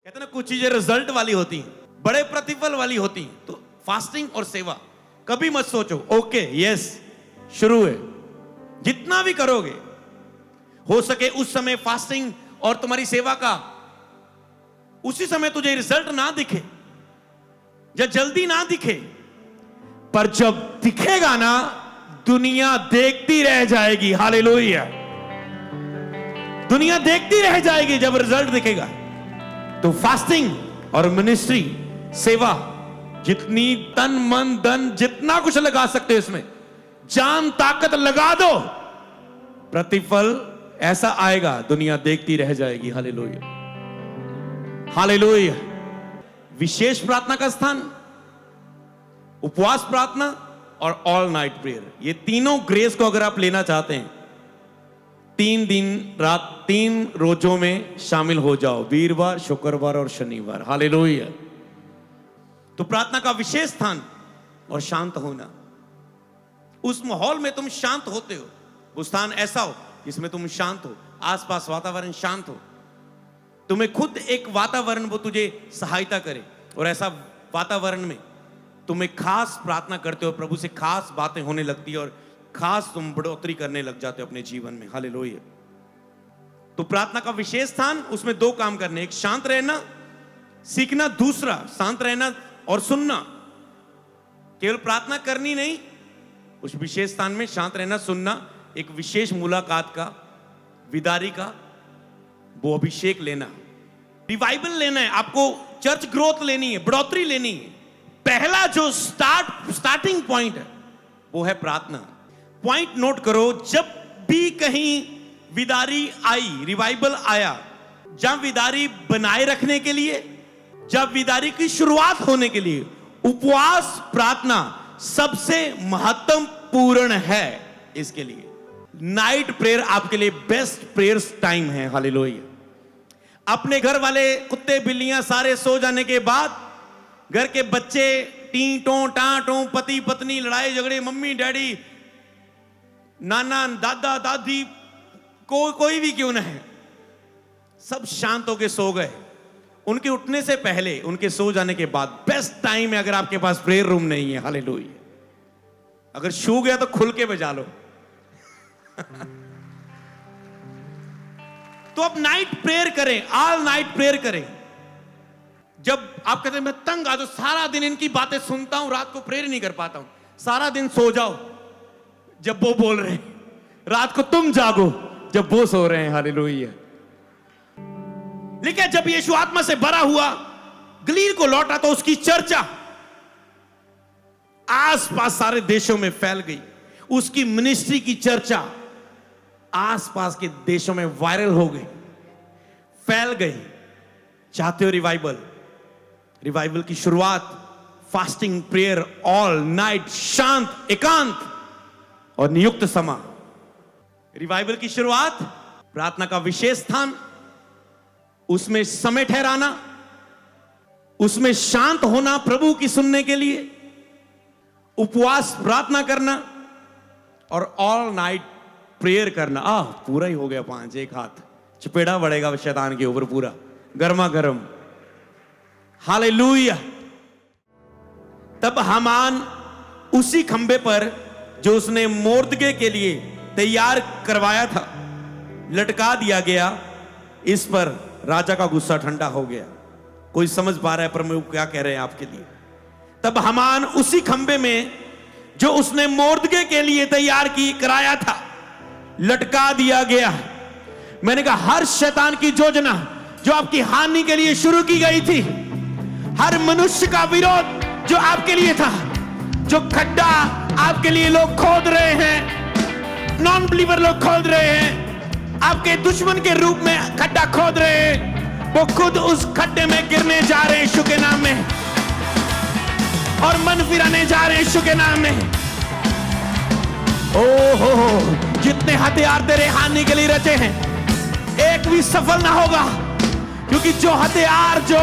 कहते ना कुछ चीजें रिजल्ट वाली होती हैं, बड़े प्रतिफल वाली होती हैं। तो फास्टिंग और सेवा कभी मत सोचो ओके यस शुरू है, जितना भी करोगे हो सके उस समय फास्टिंग और तुम्हारी सेवा का उसी समय तुझे रिजल्ट ना दिखे या जल्दी ना दिखे, पर जब दिखेगा ना दुनिया देखती रह जाएगी। हालेलुया, दुनिया देखती रह जाएगी जब रिजल्ट दिखेगा। तो फास्टिंग और मिनिस्ट्री सेवा जितनी तन मन धन जितना कुछ लगा सकते हो इसमें जान ताकत लगा दो, प्रतिफल ऐसा आएगा दुनिया देखती रह जाएगी। Hallelujah, hallelujah. विशेष प्रार्थना का स्थान, उपवास प्रार्थना और ऑल नाइट प्रेयर, ये तीनों ग्रेस को अगर आप लेना चाहते हैं 3 दिन रात 3 रोजों में शामिल हो जाओ, वीरवार शुक्रवार और शनिवार। हालेलुया। तो प्रार्थना का विशेष स्थान और शांत होना, उस माहौल में तुम शांत होते हो, वो स्थान ऐसा हो जिसमें तुम शांत हो, आसपास वातावरण शांत हो, तुम्हें खुद एक वातावरण वो तुझे सहायता करे और ऐसा वातावरण में तुम्हें खास प्रार्थना करते हो, प्रभु से खास बातें होने लगती है और खास तुम बढ़ोतरी करने लग जाते हो अपने जीवन में। हालेलुया। तो प्रार्थना का विशेष स्थान, उसमें 2 काम करने, एक शांत रहना सीखना, दूसरा शांत रहना और सुनना। केवल प्रार्थना करनी नहीं, उस विशेष स्थान में शांत रहना, सुनना, एक विशेष मुलाकात का, विदारी का वो अभिषेक लेना, रिवाइवल लेना है आपको, चर्च ग्रोथ लेनी है, बढ़ोतरी लेनी है। पहला जो स्टार्टिंग पॉइंट है वो है प्रार्थना। पॉइंट नोट करो, जब भी कहीं विदारी आई, रिवाइवल आया, जब विदारी बनाए रखने के लिए, जब विदारी की शुरुआत होने के लिए उपवास प्रार्थना सबसे महत्वपूर्ण है। इसके लिए नाइट प्रेयर आपके लिए बेस्ट प्रेयर टाइम है। हालेलुया। अपने घर वाले कुत्ते बिल्लियां सारे सो जाने के बाद, घर के बच्चे टी टों टाटों, पति पत्नी लड़ाई झगड़े, मम्मी डैडी नाना दादा दादी, कोई भी क्यों ना है, सब शांत होके सो गए। उनके उठने से पहले, उनके सो जाने के बाद बेस्ट टाइम है अगर आपके पास प्रेयर रूम नहीं है। हालेलुया। अगर सो गया तो खुल के बजा लो। तो अब नाइट प्रेयर करें, ऑल नाइट प्रेयर करें। जब आप कहते हैं मैं तंग आ जाऊं, सारा दिन इनकी बातें सुनता हूं, रात को प्रेयर नहीं कर पाता हूं, सारा दिन सो जाओ जब वो बोल रहे हैं, रात को तुम जागो जब वो सो रहे हैं। हालेलुया। लेकिन जब यीशु आत्मा से भरा हुआ गलील को लौटा तो उसकी चर्चा आसपास सारे देशों में फैल गई, उसकी मिनिस्ट्री की चर्चा आसपास के देशों में वायरल हो गई, फैल गई। चाहते हो रिवाइवल? रिवाइवल की शुरुआत फास्टिंग प्रेयर, ऑल नाइट, शांत एकांत और नियुक्त समय। रिवाइवल की शुरुआत प्रार्थना का विशेष स्थान, उसमें समय ठहराना, उसमें शांत होना प्रभु की सुनने के लिए, उपवास प्रार्थना करना और ऑल नाइट प्रेयर करना। पूरा ही हो गया 5, एक हाथ चपेड़ा बढ़ेगा शैतान के ऊपर पूरा गर्मा गर्म। हालेलुया। तब हामान उसी खंबे पर जो उसने मोर्दगे के लिए तैयार करवाया था लटका दिया गया। इस पर राजा का गुस्सा ठंडा हो गया। कोई समझ पा रहा है प्रभु क्या कह रहे हैं आपके लिए? तब हामान उसी खंबे में जो उसने मोर्दगे के लिए तैयार कराया था लटका दिया गया। मैंने कहा हर शैतान की योजना जो आपकी हानि के लिए शुरू की गई थी, हर मनुष्य का विरोध जो आपके लिए था, जो खड्डा आपके लिए लोग खोद रहे हैं, नॉन बिलीवर लोग खोद रहे हैं, आपके दुश्मन के रूप में खड्डा खोद रहे हैं, वो खुद उस खड्डे में गिरने जा रहे हैं यीशु के नाम में, और मन फिराने जा रहे हैं यीशु के नाम में। ओहो, जितने हथियार तेरे हानि के लिए रचे हैं एक भी सफल ना होगा, क्योंकि जो हथियार, जो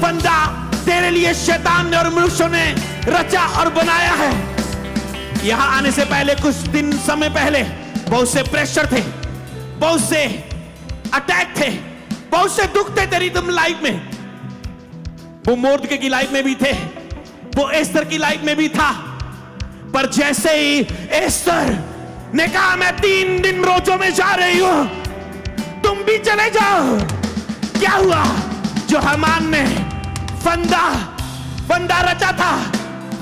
फंदा तेरे लिए शैतान ने और मनुष्यों ने रचा और बनाया है, यहां आने से पहले कुछ दिन समय पहले बहुत से प्रेशर थे, बहुत से अटैक थे, बहुत से दुख थे तेरी तुम लाइफ में, वो मोर्दके की लाइफ में भी थे, वो एस्तर की लाइफ में भी था। पर जैसे ही एस्तर ने कहा मैं 3 दिन रोजों में जा रही हूं, तुम भी चले जाओ, क्या हुआ? जो हामान ने फंदा रचा था,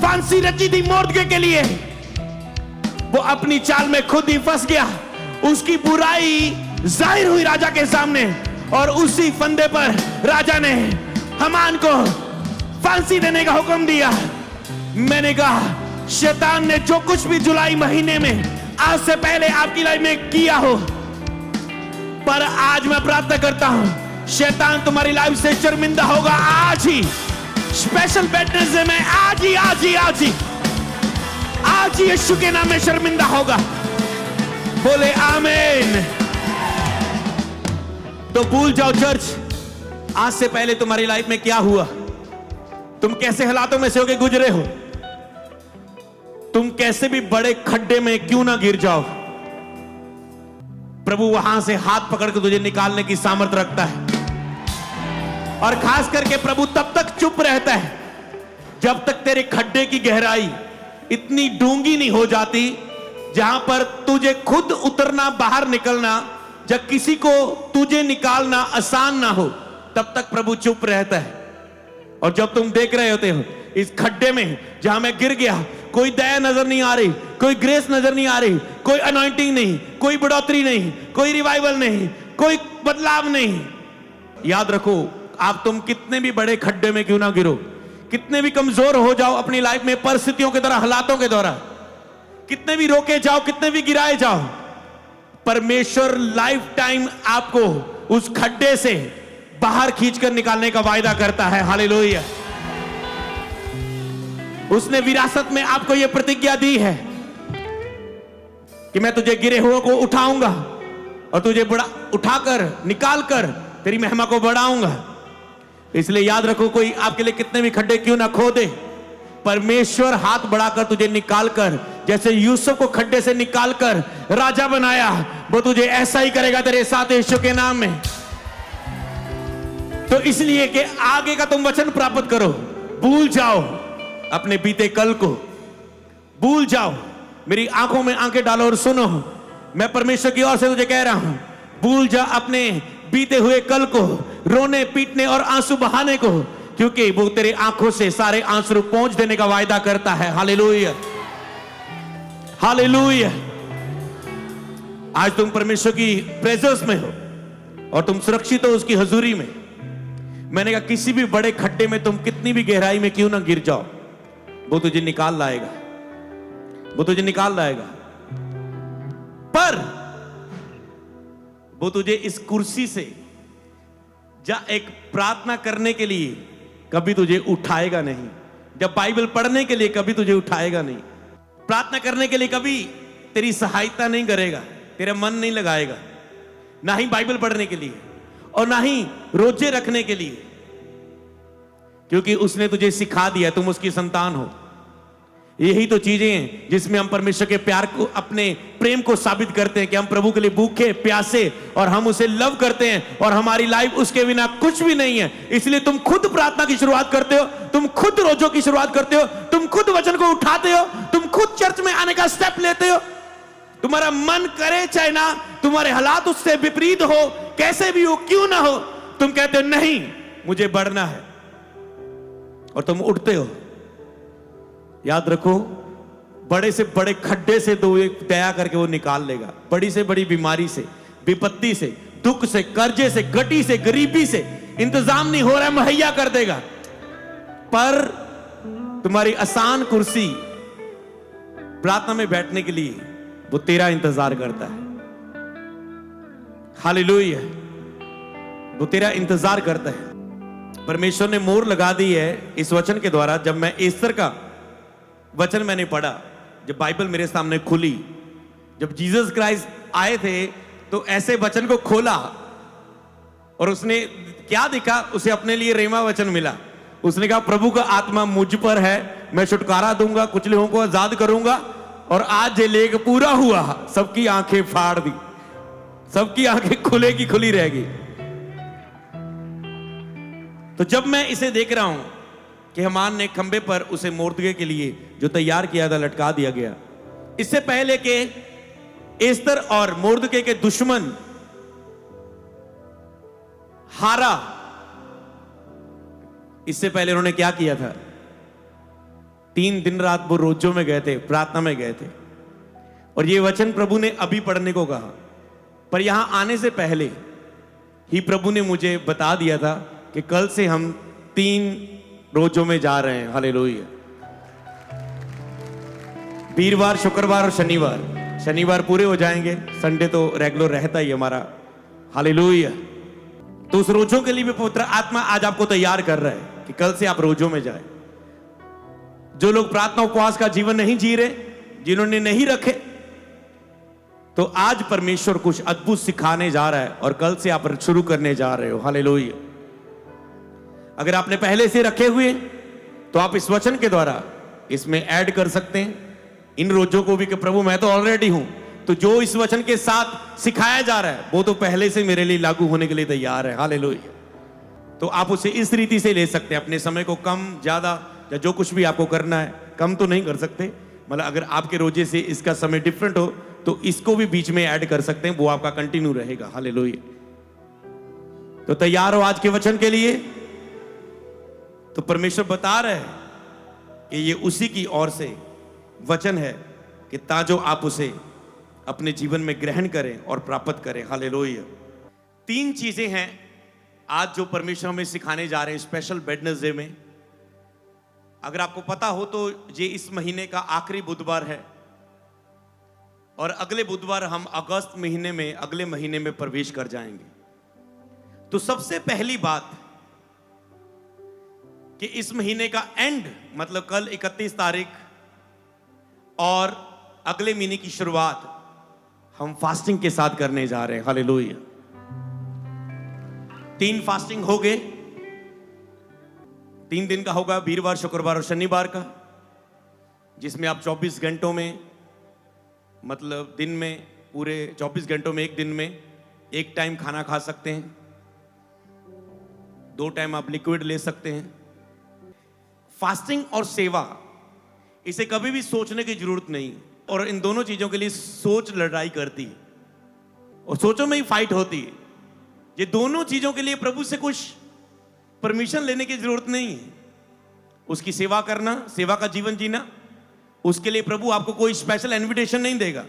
फांसी रची थी मोर्दके के लिए, वो अपनी चाल में खुद ही फंस गया। उसकी बुराई जाहिर हुई राजा के सामने, और उसी फंदे पर राजा ने हामान को फांसी देने का हुक्म दिया। मैंने कहा शैतान ने जो कुछ भी जुलाई महीने में आज से पहले आपकी लाइफ में किया हो, पर आज मैं प्रार्थना करता हूं शैतान तुम्हारी लाइफ से शर्मिंदा होगा आज ही। स्पेशल वेडनेसडे में आज ही यीशु के नाम में शर्मिंदा होगा। बोले आमीन। तो भूल जाओ चर्च, आज से पहले तुम्हारी लाइफ में क्या हुआ, तुम कैसे हालातों में से होके गुजरे हो, तुम कैसे भी बड़े खड्डे में क्यों ना गिर जाओ, प्रभु वहां से हाथ पकड़ के तुझे निकालने की सामर्थ्य रखता है। और खास करके प्रभु तब तक चुप रहता है जब तक तेरे खड्डे की गहराई इतनी डूंगी नहीं हो जाती जहां पर तुझे खुद उतरना, बाहर निकलना, जब किसी को तुझे निकालना आसान ना हो, तब तक प्रभु चुप रहता है। और जब तुम देख रहे होते हो इस खड्डे में जहां मैं गिर गया, कोई दया नजर नहीं आ रही, कोई ग्रेस नजर नहीं आ रही, कोई अनॉइंटिंग नहीं, कोई बढ़ोतरी नहीं, कोई रिवाइवल नहीं, कोई बदलाव नहीं, याद रखो आप तुम कितने भी बड़े खड्डे में क्यों ना गिरो, कितने भी कमजोर हो जाओ अपनी लाइफ में परिस्थितियों के द्वारा, हालातों के द्वारा, कितने भी रोके जाओ, कितने भी गिराए जाओ, परमेश्वर लाइफ टाइम आपको उस खड्डे से बाहर खींचकर निकालने का वायदा करता है। हालेलुया। उसने विरासत में आपको यह प्रतिज्ञा दी है कि मैं तुझे गिरे हुए को उठाऊंगा और तुझे बड़ा उठाकर निकालकर तेरी महिमा को बढ़ाऊंगा। इसलिए याद रखो, कोई आपके लिए कितने भी खड्डे क्यों ना खोदे, परमेश्वर हाथ बढ़ाकर तुझे निकालकर, जैसे यूसुफ को खड्डे से निकालकर राजा बनाया, वो तुझे ऐसा ही करेगा तेरे साथ यीशु के नाम में। तो इसलिए कि आगे का तुम वचन प्राप्त करो, भूल जाओ अपने बीते कल को, भूल जाओ। मेरी आंखों में आंखें डालो और सुनो, मैं परमेश्वर की ओर से तुझे कह रहा हूं, भूल जा अपने बीते हुए कल को, रोने पीटने और आंसू बहाने को, क्योंकि वो तेरे आंखों से सारे आंसू पोंछ देने का वायदा करता है। Hallelujah, hallelujah. आज तुम परमेश्वर की प्रेजेंस में हो और तुम सुरक्षित हो उसकी हजूरी में। मैंने कहा किसी भी बड़े खड्डे में तुम कितनी भी गहराई में क्यों ना गिर जाओ, वो तुझे निकाल लाएगा, वो तुझे निकाल लाएगा। पर वो तुझे इस कुर्सी से जा एक प्रार्थना करने के लिए कभी तुझे उठाएगा नहीं, जब बाइबल पढ़ने के लिए कभी तुझे उठाएगा नहीं, प्रार्थना करने के लिए कभी तेरी सहायता नहीं करेगा, तेरा मन नहीं लगाएगा, ना ही बाइबल पढ़ने के लिए और ना ही रोजे रखने के लिए, क्योंकि उसने तुझे सिखा दिया, तुम उसकी संतान हो। यही तो चीजें हैं जिसमें हम परमेश्वर के प्यार को, अपने प्रेम को साबित करते हैं कि हम प्रभु के लिए भूखे प्यासे और हम उसे लव करते हैं और हमारी लाइफ उसके बिना कुछ भी नहीं है। इसलिए तुम खुद प्रार्थना की शुरुआत करते हो, तुम खुद रोजों की शुरुआत करते हो, तुम खुद वचन को उठाते हो, तुम खुद चर्च में आने का स्टेप लेते हो। तुम्हारा मन करे चाहे ना, तुम्हारे हालात उससे विपरीत हो, कैसे भी हो, क्यों ना हो, तुम कहते हो नहीं मुझे बढ़ना है, और तुम उठते हो। याद रखो, बड़े से बड़े खड्डे से तो एक दया करके वो निकाल लेगा, बड़ी से बड़ी बीमारी से, विपत्ति से, दुख से, कर्जे से, गटी से, गरीबी से, इंतजाम नहीं हो रहा है मुहैया कर देगा। पर तुम्हारी आसान कुर्सी प्रार्थना में बैठने के लिए वो तेरा इंतजार करता है। हालेलुया, वो तेरा इंतजार करता है। परमेश्वर ने मोहर लगा दी है इस वचन के द्वारा। जब मैं एस्तर का वचन मैंने पढ़ा, जब बाइबल मेरे सामने खुली, जब जीसस क्राइस्ट आए थे तो ऐसे वचन को खोला और उसने क्या देखा, उसे अपने लिए रेमा वचन मिला। उसने कहा प्रभु का आत्मा मुझ पर है, मैं छुटकारा दूंगा, कुछ लोगों को आजाद करूंगा। और आज ये लेख पूरा हुआ, सबकी आंखें फाड़ दी, सबकी आंखें खुले की खुली रहेगी। तो तो जब मैं इसे देख रहा हूं कि हामान ने खंबे पर उसे मोर्दगे के लिए जो तैयार किया था लटका दिया गया, इससे पहले कि एस्तर और मोर्दगे के दुश्मन हारा, इससे पहले उन्होंने क्या किया था? 3 दिन रात वो रोजों में गए थे, प्रार्थना में गए थे। और ये वचन प्रभु ने अभी पढ़ने को कहा, पर यहां आने से पहले ही प्रभु ने मुझे बता दिया था कि कल से हम 3 रोजों में जा रहे हैं। हालेलुया। वीरवार, शुक्रवार और शनिवार। शनिवार पूरे हो जाएंगे, संडे तो रेगुलर रहता ही हमारा। हालेलुया। तो उस रोजों के लिए भी पवित्र आत्मा आज आपको तैयार कर रहा है कि कल से आप रोजों में जाए। जो लोग प्रार्थना उपवास का जीवन नहीं जी रहे, जिन्होंने नहीं रखे, तो आज परमेश्वर कुछ अद्भुत सिखाने जा रहा है और कल से आप शुरू करने जा रहे हो। हालेलुया। अगर आपने पहले से रखे हुए तो आप इस वचन के द्वारा इसमें ऐड कर सकते हैं इन रोजों को भी कि प्रभु मैं तो ऑलरेडी हूं, तो जो इस वचन के साथ सिखाया जा रहा है वो तो पहले से मेरे लिए लागू होने के लिए तैयार है। हालेलुया। तो आप उसे इस रीति से ले सकते हैं। अपने समय को कम ज्यादा या जो कुछ भी आपको करना है, कम तो नहीं कर सकते, मतलब अगर आपके रोजे से इसका समय डिफरेंट हो तो इसको भी बीच में ऐड कर सकते हैं, वो आपका कंटिन्यू रहेगा। हालेलुया। तो तैयार हो आज के वचन के लिए? तो परमेश्वर बता रहे हैं कि ये उसी की ओर से वचन है कि ताजो आप उसे अपने जीवन में ग्रहण करें और प्राप्त करें। हालेलुया। 3 चीजें हैं आज जो परमेश्वर हमें सिखाने जा रहे हैं स्पेशल वेडनेसडे में। अगर आपको पता हो तो ये इस महीने का आखिरी बुधवार है और अगले बुधवार हम अगस्त महीने में, अगले महीने में प्रवेश कर जाएंगे। तो सबसे पहली बात कि इस महीने का एंड, मतलब कल 31 तारीख और अगले महीने की शुरुआत हम फास्टिंग के साथ करने जा रहे हैं। हालेलुया। 3 फास्टिंग हो गए। 3 दिन का होगा, वीरवार, शुक्रवार और शनिवार का, जिसमें आप 24 घंटों में, मतलब दिन में पूरे 24 घंटों में एक दिन में 1 टाइम खाना खा सकते हैं, 2 टाइम आप लिक्विड ले सकते हैं। फास्टिंग और सेवा, इसे कभी भी सोचने की जरूरत नहीं, और इन दोनों चीजों के लिए सोच लड़ाई करती है और सोचों में ही फाइट होती है। ये दोनों चीजों के लिए प्रभु से कुछ परमिशन लेने की जरूरत नहीं है। उसकी सेवा करना, सेवा का जीवन जीना, उसके लिए प्रभु आपको कोई स्पेशल इनविटेशन नहीं देगा,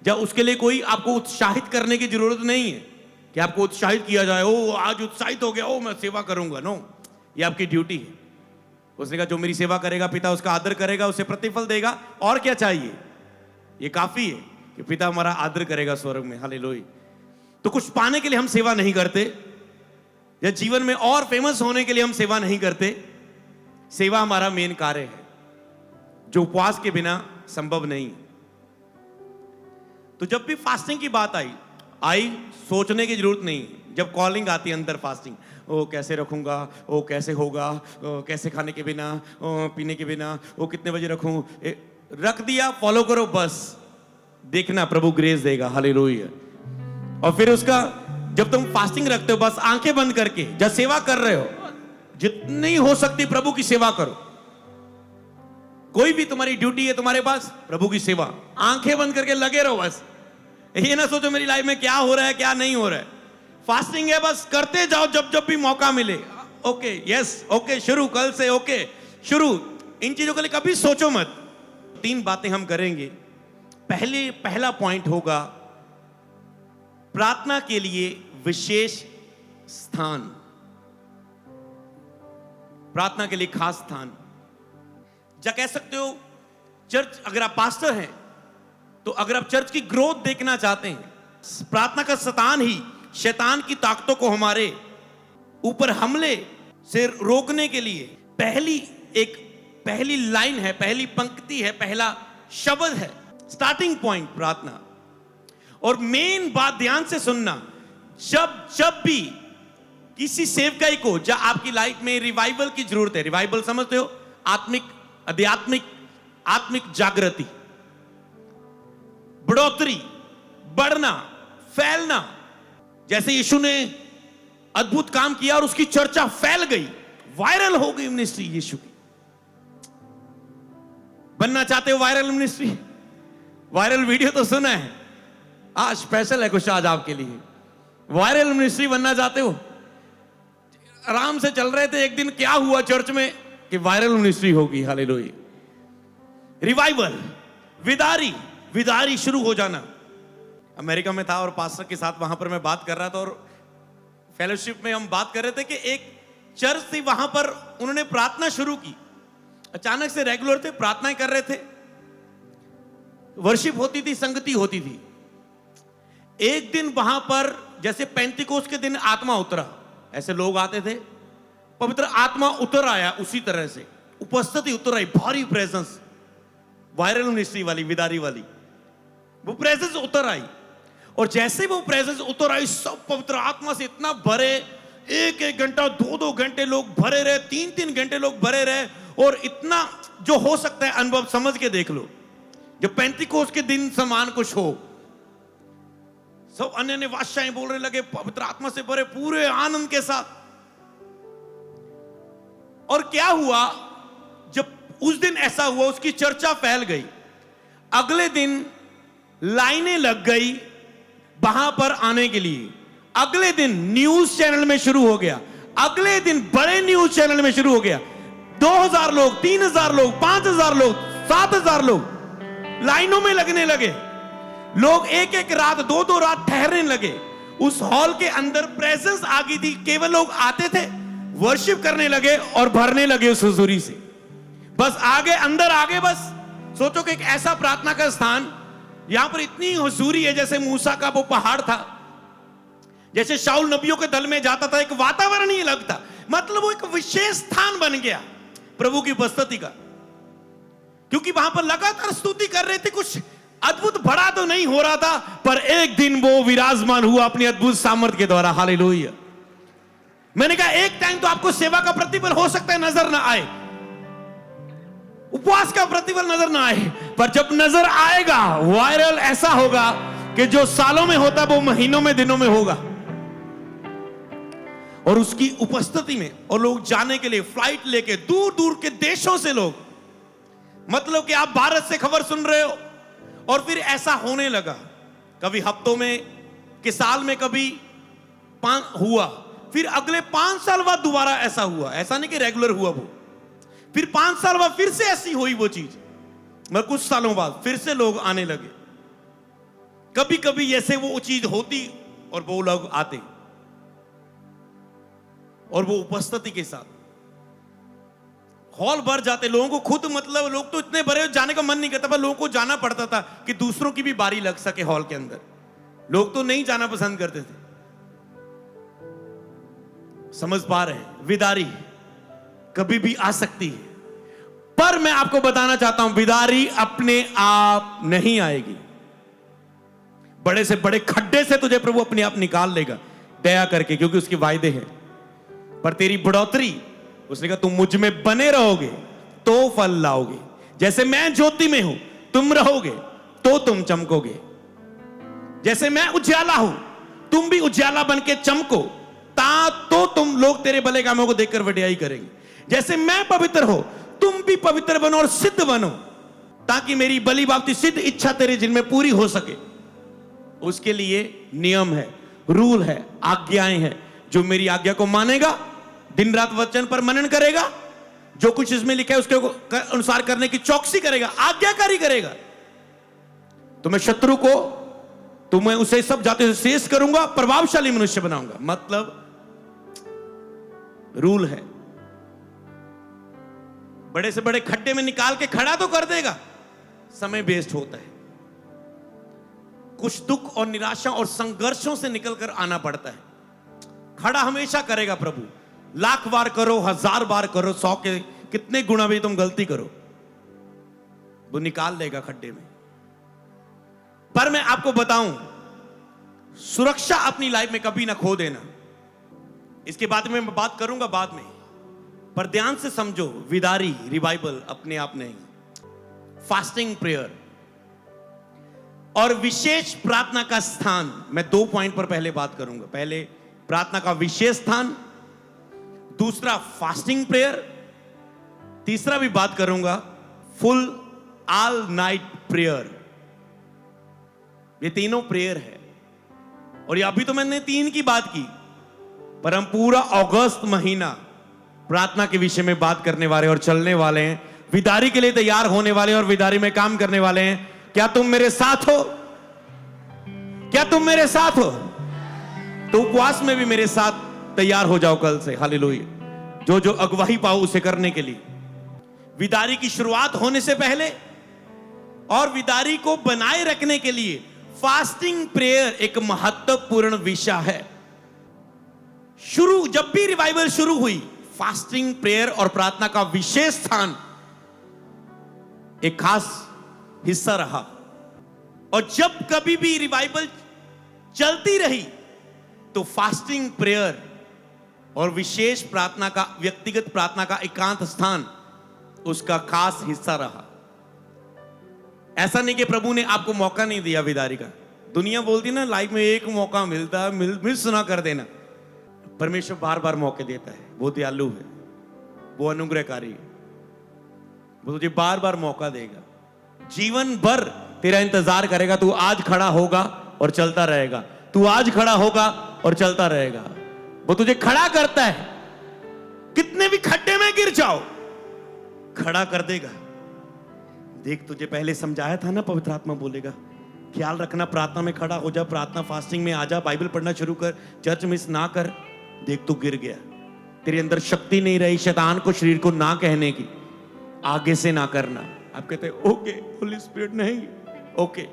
या उसके लिए कोई आपको उत्साहित करने की जरूरत नहीं है कि आपको उत्साहित किया जाए, ओ आज उत्साहित हो गया, ओ मैं सेवा करूंगा। नो, ये आपकी ड्यूटी है। उसने कहा जो मेरी सेवा करेगा पिता उसका आदर करेगा, उसे प्रतिफल देगा, और क्या चाहिए? ये काफी है कि पिता हमारा आदर करेगा स्वर्ग में। हालेलुया। तो कुछ पाने के लिए हम सेवा नहीं करते, या जीवन में और फेमस होने के लिए हम सेवा नहीं करते। सेवा हमारा मेन कार्य है, जो उपवास के बिना संभव नहीं। तो जब भी फास्टिंग की बात आई सोचने की जरूरत नहीं। जब कॉलिंग आती है अंदर फास्टिंग, ओ कैसे रखूंगा, ओ कैसे होगा, ओ कैसे खाने के बिना, ओ पीने के बिना, ओ कितने बजे रखूं, रख दिया, फॉलो करो, बस देखना प्रभु ग्रेस देगा। हालेलुया। और फिर उसका जब तुम फास्टिंग रखते हो, बस आंखें बंद करके जब सेवा कर रहे हो, जितनी हो सकती प्रभु की सेवा करो। कोई भी तुम्हारी ड्यूटी है तुम्हारे पास, प्रभु की सेवा, आंखें बंद करके लगे रहो। बस ये ना सोचो मेरी लाइफ में क्या हो रहा है क्या नहीं हो रहा है। फास्टिंग है, बस करते जाओ जब जब भी मौका मिले। ओके, यस, ओके, शुरू कल से, ओके शुरू। इन चीजों के लिए कभी सोचो मत। 3 बातें हम करेंगे। पहला पॉइंट होगा प्रार्थना के लिए विशेष स्थान, प्रार्थना के लिए खास स्थान। या कह सकते हो चर्च, अगर आप पास्टर हैं तो अगर आप चर्च की ग्रोथ देखना चाहते हैं, प्रार्थना का स्थान ही शैतान की ताकतों को हमारे ऊपर हमले से रोकने के लिए पहली लाइन है, पहली पंक्ति है, पहला शब्द है, स्टार्टिंग पॉइंट प्रार्थना। और मेन बात ध्यान से सुनना, जब भी किसी सेवकाई को, जब आपकी लाइफ में रिवाइवल की जरूरत है, रिवाइवल समझते हो, आत्मिक जागृति, बढ़ोतरी, बढ़ना, फैलना। जैसे यीशु ने अद्भुत काम किया और उसकी चर्चा फैल गई, वायरल हो गई मिनिस्ट्री यीशु की। बनना चाहते हो वायरल मिनिस्ट्री? वायरल वीडियो तो सुना है, आज स्पेशल है कुछ आज आपके लिए। वायरल मिनिस्ट्री बनना चाहते हो? आराम से चल रहे थे, एक दिन क्या हुआ चर्च में कि वायरल मिनिस्ट्री होगी। हालेलुया। रिवाइवल, विदारी शुरू हो जाना। अमेरिका में था और पास्टर के साथ वहां पर मैं बात कर रहा था, और फेलोशिप में हम बात कर रहे थे कि एक चर्च थी, वहां पर उन्होंने प्रार्थना शुरू की। अचानक से रेगुलर थे, प्रार्थनाएं कर रहे थे, वर्शिप होती थी, संगति होती थी। एक दिन वहां पर जैसे पेंतिकोस्त के दिन आत्मा उतरा, ऐसे लोग आते थे, पवित्र आत्मा उतर आया, उसी तरह से उपस्थिति उतर आई, भारी प्रेजेंस, वायरल मिनिस्ट्री वाली, विदारी वाली, वो प्रेजेंस उतर आई। और जैसे वो प्रेजेंस उतर आई, सब पवित्र आत्मा से इतना भरे, एक एक घंटा, दो दो घंटे लोग भरे रहे, तीन तीन घंटे लोग भरे रहे, और इतना जो हो सकता है अनुभव समझ के देख लो, जो पेंतिकोस्त के दिन समान कुछ हो। सब अन्य भाषाएं बोलने लगे, पवित्र आत्मा से भरे, पूरे आनंद के साथ। और क्या हुआ, जब उस दिन ऐसा हुआ, उसकी चर्चा फैल गई। अगले दिन लाइनें लग गई वहां पर आने के लिए। अगले दिन न्यूज चैनल में शुरू हो गया, अगले दिन बड़े न्यूज चैनल में शुरू हो गया। 2000 लोग, 3000 लोग, 5000 लोग, 7000 लोग लाइनों में लगने लगे। लोग एक एक रात, दो दो रात ठहरने लगे। उस हॉल के अंदर प्रेजेंस आ गई थी, केवल लोग आते थे, वर्शिप करने लगे और भरने लगे उस हुजूरी से। बस आगे, अंदर आगे, बस सोचो कि एक ऐसा प्रार्थना का स्थान, यहां पर इतनी हुजूरी है, जैसे मूसा का वो पहाड़ था, जैसे शाऊल नबियों के दल में जाता था, एक वातावरण ही लगता, मतलब वो एक विशेष स्थान बन गया प्रभु की उपस्थिति का। क्योंकि वहां पर लगातार स्तुति कर रहे थे, कुछ अद्भुत बड़ा तो नहीं हो रहा था, पर एक दिन वो विराजमान हुआ अपनी अद्भुत सामर्थ के द्वारा। हालेलुया। मैंने कहा एक टाइम तो आपको सेवा का प्रतिफल हो सकता है नजर ना आए, उपवास का प्रतिफल नजर ना आए, पर जब नजर आएगा, वायरल ऐसा होगा कि जो सालों में होता वो महीनों में, दिनों में होगा। और उसकी उपस्थिति में, और लोग जाने के लिए फ्लाइट लेके दूर दूर के देशों से लोग, मतलब कि आप भारत से खबर सुन रहे हो, और फिर ऐसा होने लगा। कभी हफ्तों में, कि साल में कभी हुआ, फिर अगले 5 साल बाद दोबारा ऐसा हुआ। ऐसा नहीं कि रेगुलर हुआ वो, फिर 5 साल बाद फिर से ऐसी हुई वो चीज, मगर कुछ सालों बाद फिर से लोग आने लगे। कभी कभी जैसे वो चीज होती और वो लोग आते, और वो उपस्थिति के साथ हॉल भर जाते। लोगों को खुद, मतलब लोग तो इतने भरे, जाने का मन नहीं करता, पर लोगों को जाना पड़ता था कि दूसरों की भी बारी लग सके हॉल के अंदर। लोग तो नहीं जाना पसंद करते थे। समझ पा रहे हैं? विदारी कभी भी आ सकती है, पर मैं आपको बताना चाहता हूं, विदारी अपने आप नहीं आएगी। बड़े से बड़े खड्डे से तुझे प्रभु अपने आप निकाल लेगा दया करके, क्योंकि उसके वायदे हैं। पर तेरी बढ़ोतरी, उसने कहा तुम मुझ में बने रहोगे तो फल लाओगे। जैसे मैं ज्योति में हूं, तुम रहोगे तो तुम चमकोगे। जैसे मैं उजाला हूं, तुम भी उजाला बन के चमको, तो तुम लोग तेरे भले कामों को देखकर वडियाई करेंगे। जैसे मैं पवित्र हो, तुम भी पवित्र बनो और सिद्ध बनो, ताकि मेरी बलि बाप्ती सिद्ध इच्छा तेरे जिनमें पूरी हो सके। उसके लिए नियम है, रूल है, आज्ञाएं हैं। जो मेरी आज्ञा को मानेगा, दिन रात वचन पर मनन करेगा, जो कुछ इसमें लिखा है उसके अनुसार करने की चौकसी करेगा, आज्ञाकारी करेगा, तो मैं शत्रु को, तो मैं उसे सब जाते से शेष करूंगा, प्रभावशाली मनुष्य बनाऊंगा। मतलब रूल है। बड़े से बड़े खड्डे में निकाल के खड़ा तो कर देगा, समय वेस्ट होता है। कुछ दुख और निराशा और संघर्षों से निकलकर आना पड़ता है। खड़ा हमेशा करेगा प्रभु। लाख बार करो, 1000 बार करो, 100 के कितने गुना भी तुम गलती करो, वो निकाल देगा खड्डे में। पर मैं आपको बताऊं, सुरक्षा अपनी लाइफ में कभी ना खो देना। इसके बाद में मैं बात करूंगा बाद में, पर ध्यान से समझो, विदारी, रिवाइवल अपने आप नहीं, फास्टिंग, प्रेयर और विशेष प्रार्थना का स्थान। मैं 2 पॉइंट पर पहले बात करूंगा। पहले प्रार्थना का विशेष स्थान, दूसरा फास्टिंग प्रेयर, तीसरा भी बात करूंगा फुल ऑल नाइट प्रेयर। ये तीनों प्रेयर है। और ये अभी तो मैंने 3 की बात की, पर हम पूरा अगस्त महीना प्रार्थना के विषय में बात करने वाले और चलने वाले हैं, विदारी के लिए तैयार होने वाले और विदारी में काम करने वाले हैं। क्या तुम मेरे साथ हो? क्या तुम मेरे साथ हो? तो उपवास में भी मेरे साथ तैयार हो जाओ कल से। हालेलुया। जो जो अगुवाई पाओ उसे करने के लिए, विदारी की शुरुआत होने से पहले और विदारी को बनाए रखने के लिए फास्टिंग प्रेयर एक महत्वपूर्ण विषय है। जब भी रिवाइवल शुरू हुई, फास्टिंग प्रेयर और प्रार्थना का विशेष स्थान एक खास हिस्सा रहा। और जब कभी भी रिवाइवल चलती रही तो फास्टिंग प्रेयर और विशेष प्रार्थना का, व्यक्तिगत प्रार्थना का एकांत स्थान उसका खास हिस्सा रहा। ऐसा नहीं कि प्रभु ने आपको मौका नहीं दिया विदारी का। दुनिया बोलती ना लाइफ में एक मौका मिलता है, मिस ना कर देना। परमेश्वर बार बार मौके देता है, वो दयालु है, वो अनुग्रहकारी है, वो तुझे बार बार मौका देगा। जीवन भर तेरा इंतजार करेगा। तू आज खड़ा होगा और चलता रहेगा, तू आज खड़ा होगा और चलता रहेगा। वो तुझे खड़ा करता है, कितने भी खड्डे में गिर जाओ खड़ा कर देगा। देख, तुझे पहले समझाया था ना, पवित्र आत्मा बोलेगा ख्याल रखना, प्रार्थना में खड़ा हो जा, प्रार्थना फास्टिंग में आ जा, बाइबल पढ़ना शुरू कर, चर्च मिस ना कर। देख, तू गिर गया, तेरे अंदर शक्ति नहीं रही शैतान को, शरीर को ना कहने की, आगे से ना करना। आप कहते हैं ओके होली स्पिरिट, नहीं ओके,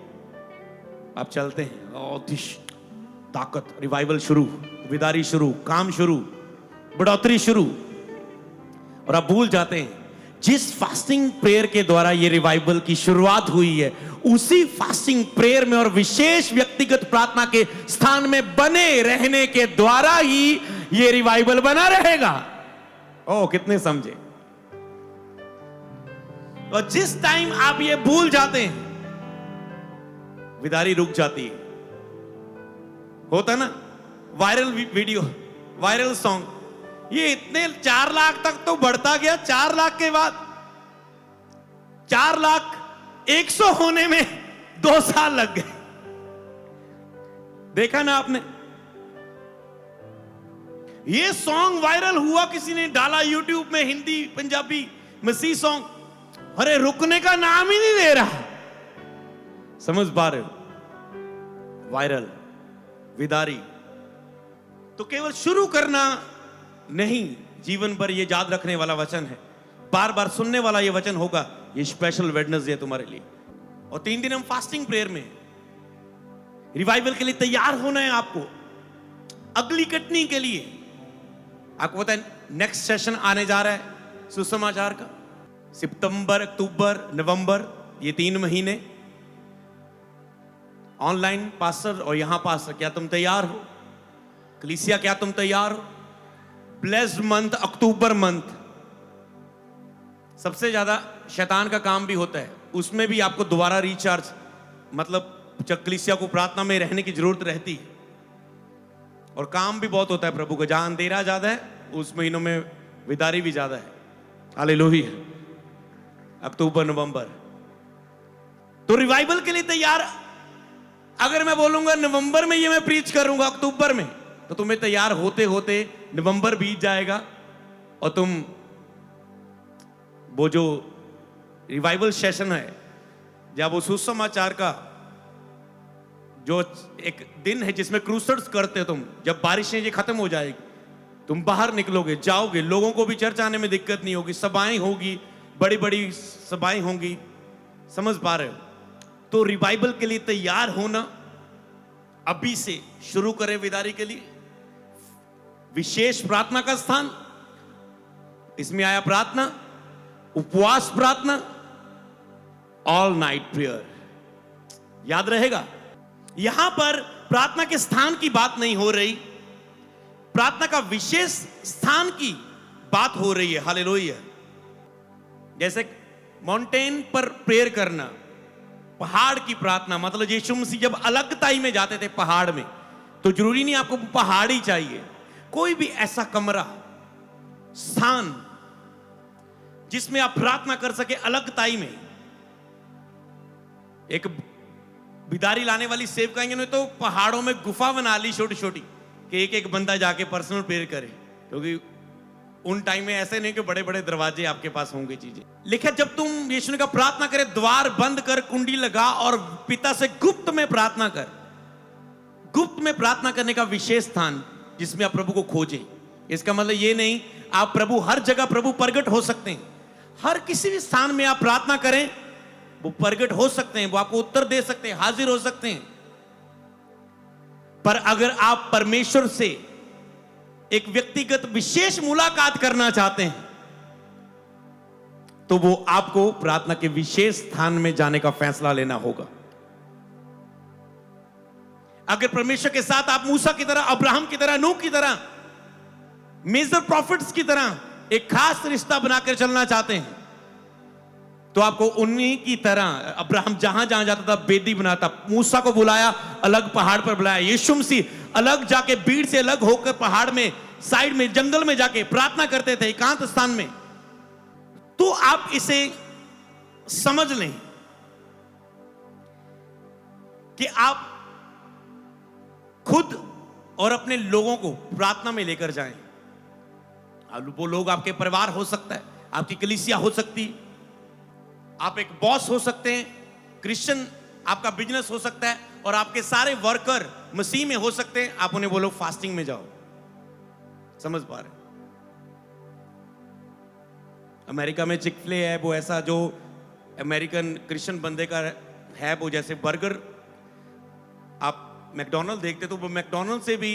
आप चलते हैं। ताकत, रिवाइवल शुरू, विदारी शुरू, काम शुरू, बढ़ोतरी शुरू। और आप भूल जाते हैं जिस फास्टिंग प्रेयर के द्वारा ये रिवाइवल की शुरुआत हुई है, उसी फास्टिंग प्रेयर में और विशेष व्यक्तिगत प्रार्थना के स्थान में बने रहने के द्वारा ही ये रिवाइवल बना रहेगा। ओ, कितने समझे? और जिस टाइम आप ये भूल जाते हैं, विदारी रुक जाती है। होता ना वायरल वीडियो, वायरल सॉन्ग, ये इतने 4 लाख तक तो बढ़ता गया। 4 लाख के बाद 4,01,000 होने में 2 साल लग गए। देखा ना आपने? ये सॉन्ग वायरल हुआ, किसी ने डाला यूट्यूब में, हिंदी पंजाबी मसीह सॉन्ग, अरे रुकने का नाम ही नहीं ले रहा। समझ पा रहे हो? वायरल, विदारी तो केवल शुरू करना नहीं, जीवन भर ये याद रखने वाला वचन है, बार बार सुनने वाला ये वचन होगा। ये स्पेशल वेडनेसडे है तुम्हारे लिए। और 3 दिन हम फास्टिंग प्रेयर में, रिवाइवल के लिए तैयार होना है आपको, अगली कटनी के लिए। आपको पता है नेक्स्ट सेशन आने जा रहा है सुसमाचार का, सितंबर, अक्टूबर, नवंबर, ये 3 महीने ऑनलाइन पास्टर और यहां पास्टर। क्या तुम तैयार हो? कलीसिया, क्या तुम तैयार हो? ब्लेस्ड मंथ, अक्टूबर मंथ, सबसे ज्यादा शैतान का काम भी होता है। उसमें भी आपको दोबारा रिचार्ज, मतलब कलीसिया को प्रार्थना में रहने की जरूरत रहती है। और काम भी बहुत होता है प्रभु का, जहां अंधेरा ज्यादा है उस महीनों में विदारी भी ज्यादा है। हालेलुया। अक्टूबर, नवंबर, तो रिवाइवल के लिए तैयार। अगर मैं बोलूंगा नवंबर में ये मैं प्रीच करूंगा अक्टूबर में, तो तुम्हें तैयार होते होते नवंबर बीत जाएगा और तुम वो जो रिवाइवल सेशन है, जब वो सुसमाचार का जो एक दिन है जिसमें क्रूसर्स करते हो तुम, जब बारिशें ये खत्म हो जाएगी, तुम बाहर निकलोगे, जाओगे, लोगों को भी चर्च आने में दिक्कत नहीं होगी, सभाएं होगी, बड़ी बड़ी सभाएं होंगी। समझ पा रहे हो? तो रिवाइवल के लिए तैयार होना अभी से शुरू करें। विदारी के लिए विशेष प्रार्थना का स्थान, इसमें आया प्रार्थना, उपवास प्रार्थना, ऑल नाइट प्रेयर। याद रहेगा, यहां पर प्रार्थना के स्थान की बात नहीं हो रही, प्रार्थना का विशेष स्थान की बात हो रही है। हालेलुया। जैसे माउंटेन पर प्रेयर करना, पहाड़ की प्रार्थना, मतलब यीशु मसीह जब अलगताई में जाते थे पहाड़ में, तो जरूरी नहीं आपको पहाड़ ही चाहिए, कोई भी ऐसा कमरा स्थान जिसमें आप प्रार्थना कर सके अलगताई में। एक बिदारी लाने वाली सेवकाएं ने तो पहाड़ों में गुफा बना ली छोटी छोटी कि एक एक बंदा जाके पर्सनल प्रेयर करे, क्योंकि उन टाइम में ऐसे नहीं कि बड़े बड़े दरवाजे आपके पास होंगे चीजें। लिखा जब तुम यीशु ने कहा प्रार्थना करे, द्वार बंद कर, कुंडी लगा और पिता से गुप्त में प्रार्थना कर। गुप्त में प्रार्थना करने का विशेष स्थान जिसमें आप प्रभु को खोजें। इसका मतलब ये नहीं आप प्रभु हर जगह प्रभु प्रगट हो सकते हैं, हर किसी भी स्थान में आप प्रार्थना करें वो प्रगट हो सकते हैं, वो आपको उत्तर दे सकते हैं, हाजिर हो सकते हैं। पर अगर आप परमेश्वर से एक व्यक्तिगत विशेष मुलाकात करना चाहते हैं तो वो आपको प्रार्थना के विशेष स्थान में जाने का फैसला लेना होगा। अगर परमेश्वर के साथ आप मूसा की तरह, अब्राहम की तरह, नूह की तरह, मेजर प्रॉफिट्स की तरह एक खास रिश्ता बनाकर चलना चाहते हैं तो आपको उन्हीं की तरह, अब्राहम जहां जहां जाता था बेदी बनाता, मूसा को बुलाया अलग पहाड़ पर बुलाया, यीशु मसीह अलग जाके भीड़ से अलग होकर पहाड़ में साइड में जंगल में जाके प्रार्थना करते थे एकांत स्थान में। तो आप इसे समझ लें कि आप खुद और अपने लोगों को प्रार्थना में लेकर जाएं। वो लोग आपके परिवार हो सकता है, आपकी कलीसिया हो सकती है, आप एक बॉस हो सकते हैं, क्रिश्चियन आपका बिजनेस हो सकता है और आपके सारे वर्कर मसीह में हो सकते हैं। आप उन्हें बोलो फास्टिंग में जाओ। समझ पा रहे? अमेरिका में चिक-फिल-ए है, वो ऐसा जो अमेरिकन क्रिश्चियन बंदे का है, वो जैसे बर्गर आप मैकडोनल्ड देखते तो वो मैकडोनल्ड से भी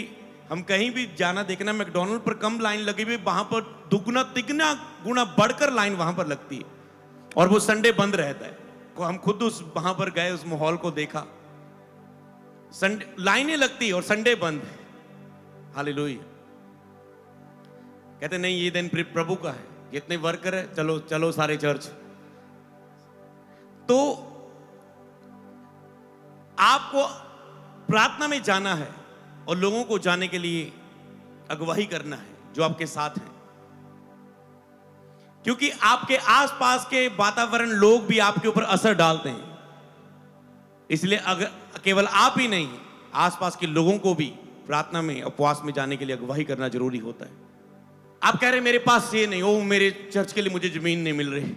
हम कहीं भी जाना देखना, मैकडोनल्ड पर कम लाइन लगी हुई, वहां पर दुगना तिगना गुना बढ़कर लाइन वहां पर लगती है और वो संडे बंद रहता है। तो हम खुद उस वहां पर गए, उस माहौल को देखा, संडे लाइनें लगती और संडे बंद। हालेलुया। कहते नहीं ये दिन प्रभु का है, कितने वर्कर है, चलो चलो सारे चर्च। तो आपको प्रार्थना में जाना है और लोगों को जाने के लिए अगुवाई करना है जो आपके साथ हैं, क्योंकि आपके आसपास के वातावरण लोग भी आपके ऊपर असर डालते हैं। इसलिए अगर केवल आप ही नहीं, आसपास के लोगों को भी प्रार्थना में उपवास में जाने के लिए अगुवाई करना जरूरी होता है। आप कह रहे मेरे पास ये नहीं, ओ मेरे चर्च के लिए मुझे जमीन नहीं मिल रही,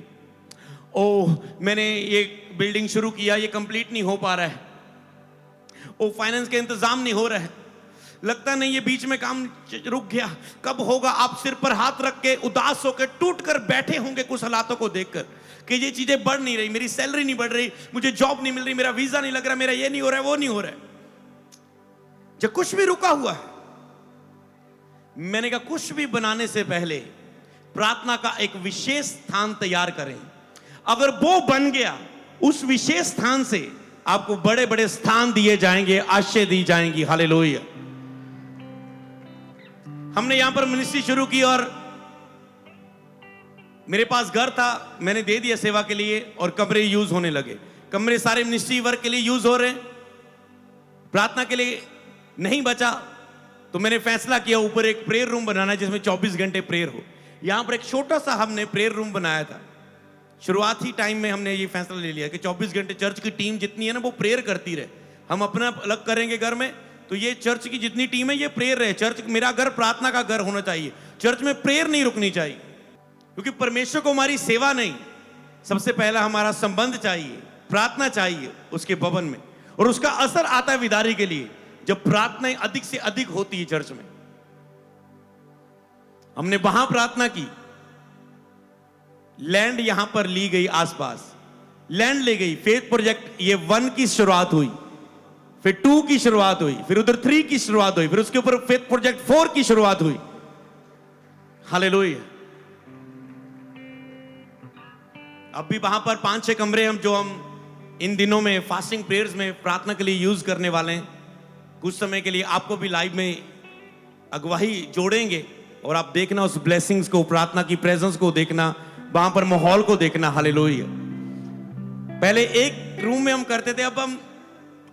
ओ मैंने ये बिल्डिंग शुरू किया ये कंप्लीट नहीं हो पा रहा है, ओ फाइनेंस के इंतजाम नहीं हो रहा है, लगता नहीं ये बीच में काम रुक गया, कब होगा। आप सिर पर हाथ रख के उदास होकर टूट कर बैठे होंगे कुछ हालातों को देखकर कि ये चीजें बढ़ नहीं रही, मेरी सैलरी नहीं बढ़ रही, मुझे जॉब नहीं मिल रही, मेरा वीजा नहीं लग रहा, मेरा ये नहीं हो रहा है, वो नहीं हो रहा है। जब कुछ भी रुका हुआ है, मैंने कहा कुछ भी बनाने से पहले प्रार्थना का एक विशेष स्थान तैयार करें। अगर वो बन गया, उस विशेष स्थान से आपको बड़े बड़े स्थान दिए जाएंगे, आशीष दी जाएंगी। हालेलुया। हमने यहां पर मिनिस्ट्री शुरू की और मेरे पास घर था, मैंने दे दिया सेवा के लिए और कमरे यूज होने लगे। कमरे सारे मिनिस्ट्री वर्क के लिए यूज हो रहे हैं, प्रार्थना के लिए नहीं बचा। तो मैंने फैसला किया ऊपर एक प्रेयर रूम बनाना है जिसमें 24 घंटे प्रेयर हो। यहां पर एक छोटा सा हमने प्रेयर रूम बनाया था। शुरुआती टाइम में हमने ये फैसला ले लिया कि 24 घंटे चर्च की टीम जितनी है ना वो प्रेयर करती रहे। हम अपना अलग करेंगे घर में, तो ये चर्च की जितनी टीम है ये प्रेयर रहे। चर्च, मेरा घर प्रार्थना का घर होना चाहिए, चर्च में प्रेयर नहीं रुकनी चाहिए, क्योंकि परमेश्वर को हमारी सेवा नहीं, सबसे पहला हमारा संबंध चाहिए, प्रार्थना चाहिए उसके भवन में। और उसका असर आता है विदारी के लिए जब प्रार्थनाएं अधिक से अधिक होती है चर्च में। हमने वहां प्रार्थना की, लैंड यहां पर ली गई, आसपास लैंड ले गई। फेथ प्रोजेक्ट ये 1 की शुरुआत हुई, फिर 2 की शुरुआत हुई, फिर उधर 3 की शुरुआत हुई, फिर उसके ऊपर फेथ प्रोजेक्ट 4 की शुरुआत हुई। हालेलुया। अब भी वहां पर 5-6 कमरे हम जो हम इन दिनों में फास्टिंग प्रेयर्स में प्रार्थना के लिए यूज करने वाले हैं। कुछ समय के लिए आपको भी लाइव में अगुवाई जोड़ेंगे और आप देखना उस ब्लेसिंग्स को, प्रार्थना की प्रेजेंस को देखना, वहां पर माहौल को देखना। हालेलुया। पहले एक रूम में हम करते थे, अब हम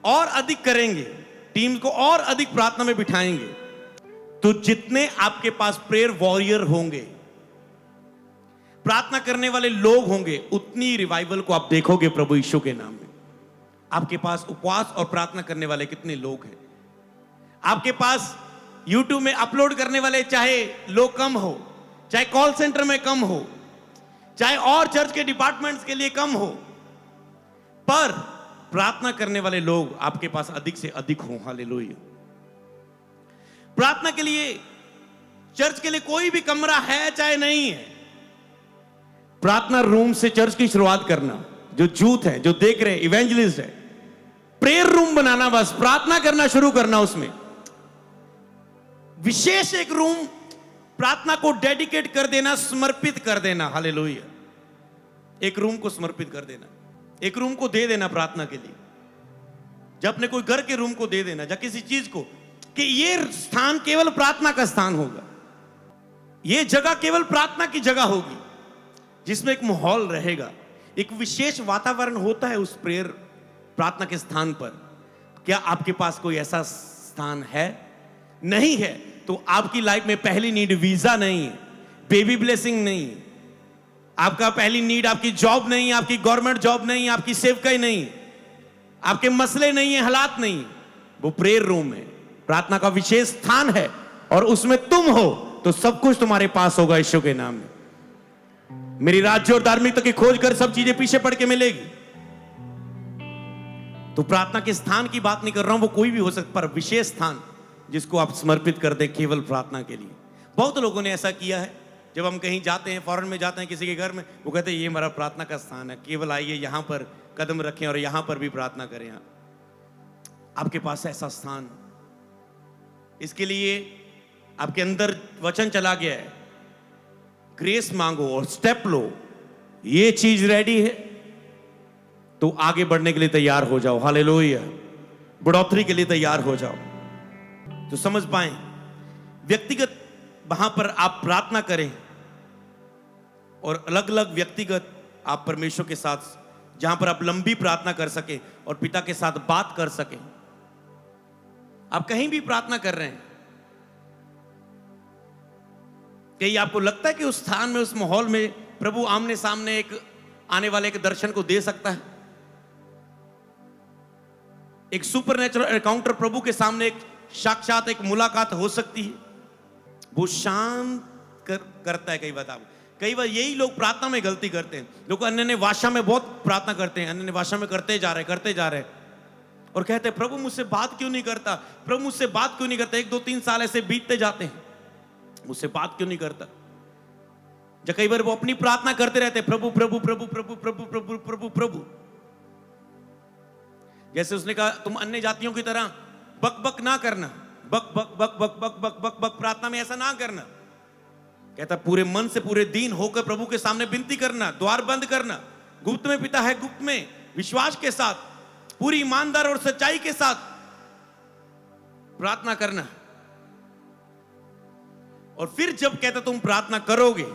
और अधिक करेंगे, टीम को और अधिक प्रार्थना में बिठाएंगे। तो जितने आपके पास प्रेयर वॉरियर होंगे प्रार्थना करने वाले लोग होंगे, उतनी रिवाइवल को आप देखोगे प्रभु यीशु के नाम में। आपके पास उपवास और प्रार्थना करने वाले कितने लोग हैं? आपके पास YouTube में अपलोड करने वाले चाहे लोग कम हो, चाहे कॉल सेंटर में कम हो, चाहे और चर्च के डिपार्टमेंट्स के लिए कम हो, पर प्रार्थना करने वाले लोग आपके पास अधिक से अधिक हो। हालेलुया। प्रार्थना के लिए चर्च के लिए कोई भी कमरा है चाहे नहीं है, प्रार्थना रूम से चर्च की शुरुआत करना। जो जूथ है, जो देख रहे हैं, इवेंजलिस्ट है, प्रेयर रूम बनाना, बस प्रार्थना करना शुरू करना। उसमें विशेष एक रूम प्रार्थना को डेडिकेट कर देना, समर्पित कर देना। हालेलुया। एक रूम को समर्पित कर देना, एक रूम को दे देना प्रार्थना के लिए। जब अपने कोई घर के रूम को दे देना, या किसी चीज को, कि ये स्थान केवल प्रार्थना का स्थान होगा, ये जगह केवल प्रार्थना की जगह होगी, जिसमें एक माहौल रहेगा, एक विशेष वातावरण होता है उस प्रेयर प्रार्थना के स्थान पर। क्या आपके पास कोई ऐसा स्थान है? नहीं है तो आपकी लाइफ में पहली नीड वीजा नहीं है, बेबी ब्लेसिंग नहीं है, आपका पहली नीड आपकी जॉब नहीं है, आपकी गवर्नमेंट जॉब नहीं है, आपकी सेवकाई नहीं है, आपके मसले नहीं है, हालात नहीं है। वो प्रेयर रूम है, प्रार्थना का विशेष स्थान है, और उसमें तुम हो तो सब कुछ तुम्हारे पास होगा यीशु के नाम में। मेरी राज्य और धार्मिकता की खोज कर सब चीजें पीछे पड़ के मिलेगी। तो प्रार्थना के स्थान की बात नहीं कर रहा हूं, वो कोई भी हो सकता, पर विशेष स्थान जिसको आप समर्पित कर दे केवल प्रार्थना के लिए। बहुत लोगों ने ऐसा किया है। जब हम कहीं जाते हैं, फॉरेन में जाते हैं किसी के घर में, वो कहते हैं ये हमारा प्रार्थना का स्थान है, केवल आइए यहां पर कदम रखें और यहां पर भी प्रार्थना करें। आपके पास ऐसा स्थान, इसके लिए आपके अंदर वचन चला गया है, ग्रेस मांगो और स्टेप लो। ये चीज रेडी है तो आगे बढ़ने के लिए तैयार हो जाओ। हालेलुया। बढ़ोतरी के लिए तैयार हो जाओ। तो समझ पाए, व्यक्तिगत वहां पर आप प्रार्थना करें, और अलग अलग व्यक्तिगत आप परमेश्वर के साथ, जहां पर आप लंबी प्रार्थना कर सके और पिता के साथ बात कर सके। आप कहीं भी प्रार्थना कर रहे हैं, कहीं आपको लगता है कि उस स्थान में, उस माहौल में प्रभु आमने सामने एक आने वाले के दर्शन को दे सकता है, एक सुपरनेचुरल एनकाउंटर प्रभु के सामने, एक साक्षात एक मुलाकात हो सकती है। वो शांत करता है। कई बार यही लोग प्रार्थना में गलती करते हैं। लोग अन्य भाषा में बहुत प्रार्थना करते हैं, अन्य भाषा में करते जा रहे और कहते हैं प्रभु मुझसे बात क्यों नहीं करता, प्रभु मुझसे बात क्यों नहीं करता। 1 2 3 साल ऐसे बीतते जाते हैं, मुझसे बात क्यों नहीं करता। जब कई बार वो अपनी प्रार्थना करते रहते हैं, प्रभु प्रभु प्रभु प्रभु प्रभु प्रभु प्रभु प्रभु। जैसे उसने कहा तुम अन्य जातियों की तरह बक बक ना करना, बक बक बक बक बक बक बक बक प्रार्थना में ऐसा ना करना। कहता पूरे मन से, पूरे दीन होकर प्रभु के सामने विनती करना, द्वार बंद करना, गुप्त में पिता है गुप्त में, विश्वास के साथ, पूरी ईमानदार और सच्चाई के साथ प्रार्थना करना। और फिर जब कहता तुम प्रार्थना करोगे,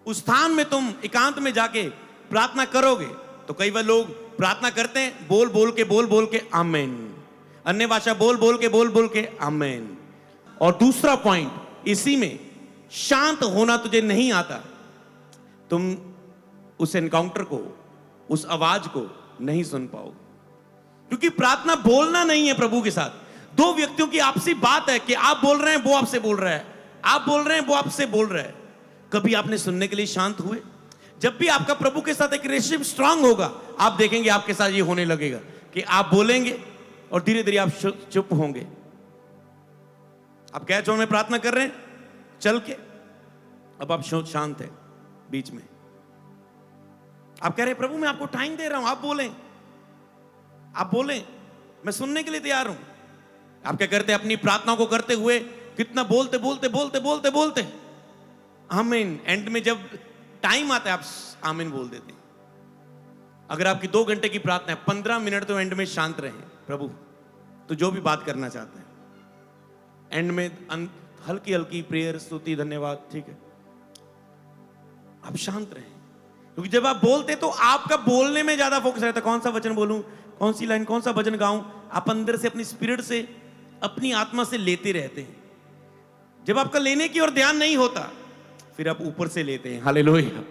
उस स्थान में तुम एकांत में जाके प्रार्थना करोगे, तो कई बार लोग प्रार्थना करते हैं बोल बोल के आमेन, अन्य भाषा बोल बोल के आमेन। और दूसरा पॉइंट इसी में, शांत होना तुझे नहीं आता, तुम उस एनकाउंटर को, उस आवाज को नहीं सुन पाओगे। क्योंकि प्रार्थना बोलना नहीं है प्रभु के साथ। 2 व्यक्तियों की आपसी बात है कि आप बोल रहे हैं, वो आपसे बोल रहा है, आप बोल रहे हैं, वो आपसे बोल रहा है। कभी आपने सुनने के लिए शांत हुए? जब भी आपका प्रभु के साथ एक रिलेशनशिप स्ट्रांग होगा, आप देखेंगे आपके साथ ये होने लगेगा कि आप बोलेंगे और धीरे धीरे आप चुप होंगे। आप क्या जोन में प्रार्थना कर रहे हैं चल के, अब आप शांत है बीच में। आप कह रहे हैं प्रभु मैं आपको टाइम दे रहा हूं, आप बोलें, मैं सुनने के लिए तैयार हूं। आप क्या करते हैं अपनी प्रार्थना को करते हुए कितना बोलते आमीन। एंड में जब टाइम आता है आप आमीन बोल देते हैं। अगर आपकी 2 घंटे की प्रार्थना है, 15 मिनट तो एंड में शांत रहें। प्रभु तो जो भी बात करना चाहते हैं, एंड में हल्की हल्की प्रेयर, स्तुति, धन्यवाद, ठीक है, आप शांत रहें। क्योंकि जब आप बोलते तो आपका बोलने में ज्यादा फोकस रहता है, कौन सा वचन बोलूं, कौन सी लाइन, कौन सा भजन गाऊं। आप अंदर से, अपनी स्पिरिट से, अपनी आत्मा से लेते रहते हैं। जब आपका लेने की ओर ध्यान नहीं होता, फिर आप ऊपर से लेते हैं। हालेलुया।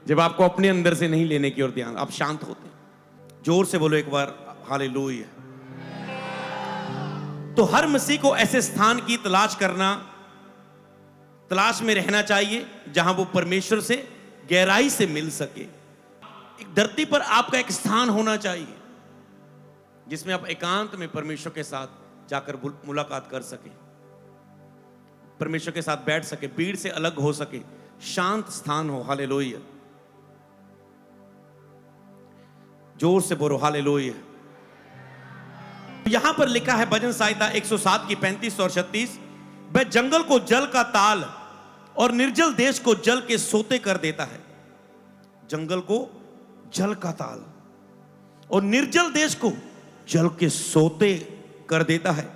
जब आपको अपने अंदर से नहीं लेने की ओर ध्यान, आप शांत होते हैं। जोर से बोलो एक बार हालेलुया। तो हर मसीह को ऐसे स्थान की तलाश में रहना चाहिए जहां वो परमेश्वर से गहराई से मिल सके। एक धरती पर आपका एक स्थान होना चाहिए जिसमें आप एकांत में परमेश्वर के साथ जाकर मुलाकात कर सके, परमेश्वर के साथ बैठ सके, भीड़ से अलग हो सके, शांत स्थान हो। हालेलुया। जोर से बोलो हालेलुया। यहां पर लिखा है भजन संहिता 107 की 35 और 36, वह जंगल को जल का ताल और निर्जल देश को जल के सोते कर देता है। जंगल को जल का ताल और निर्जल देश को जल के सोते कर देता है।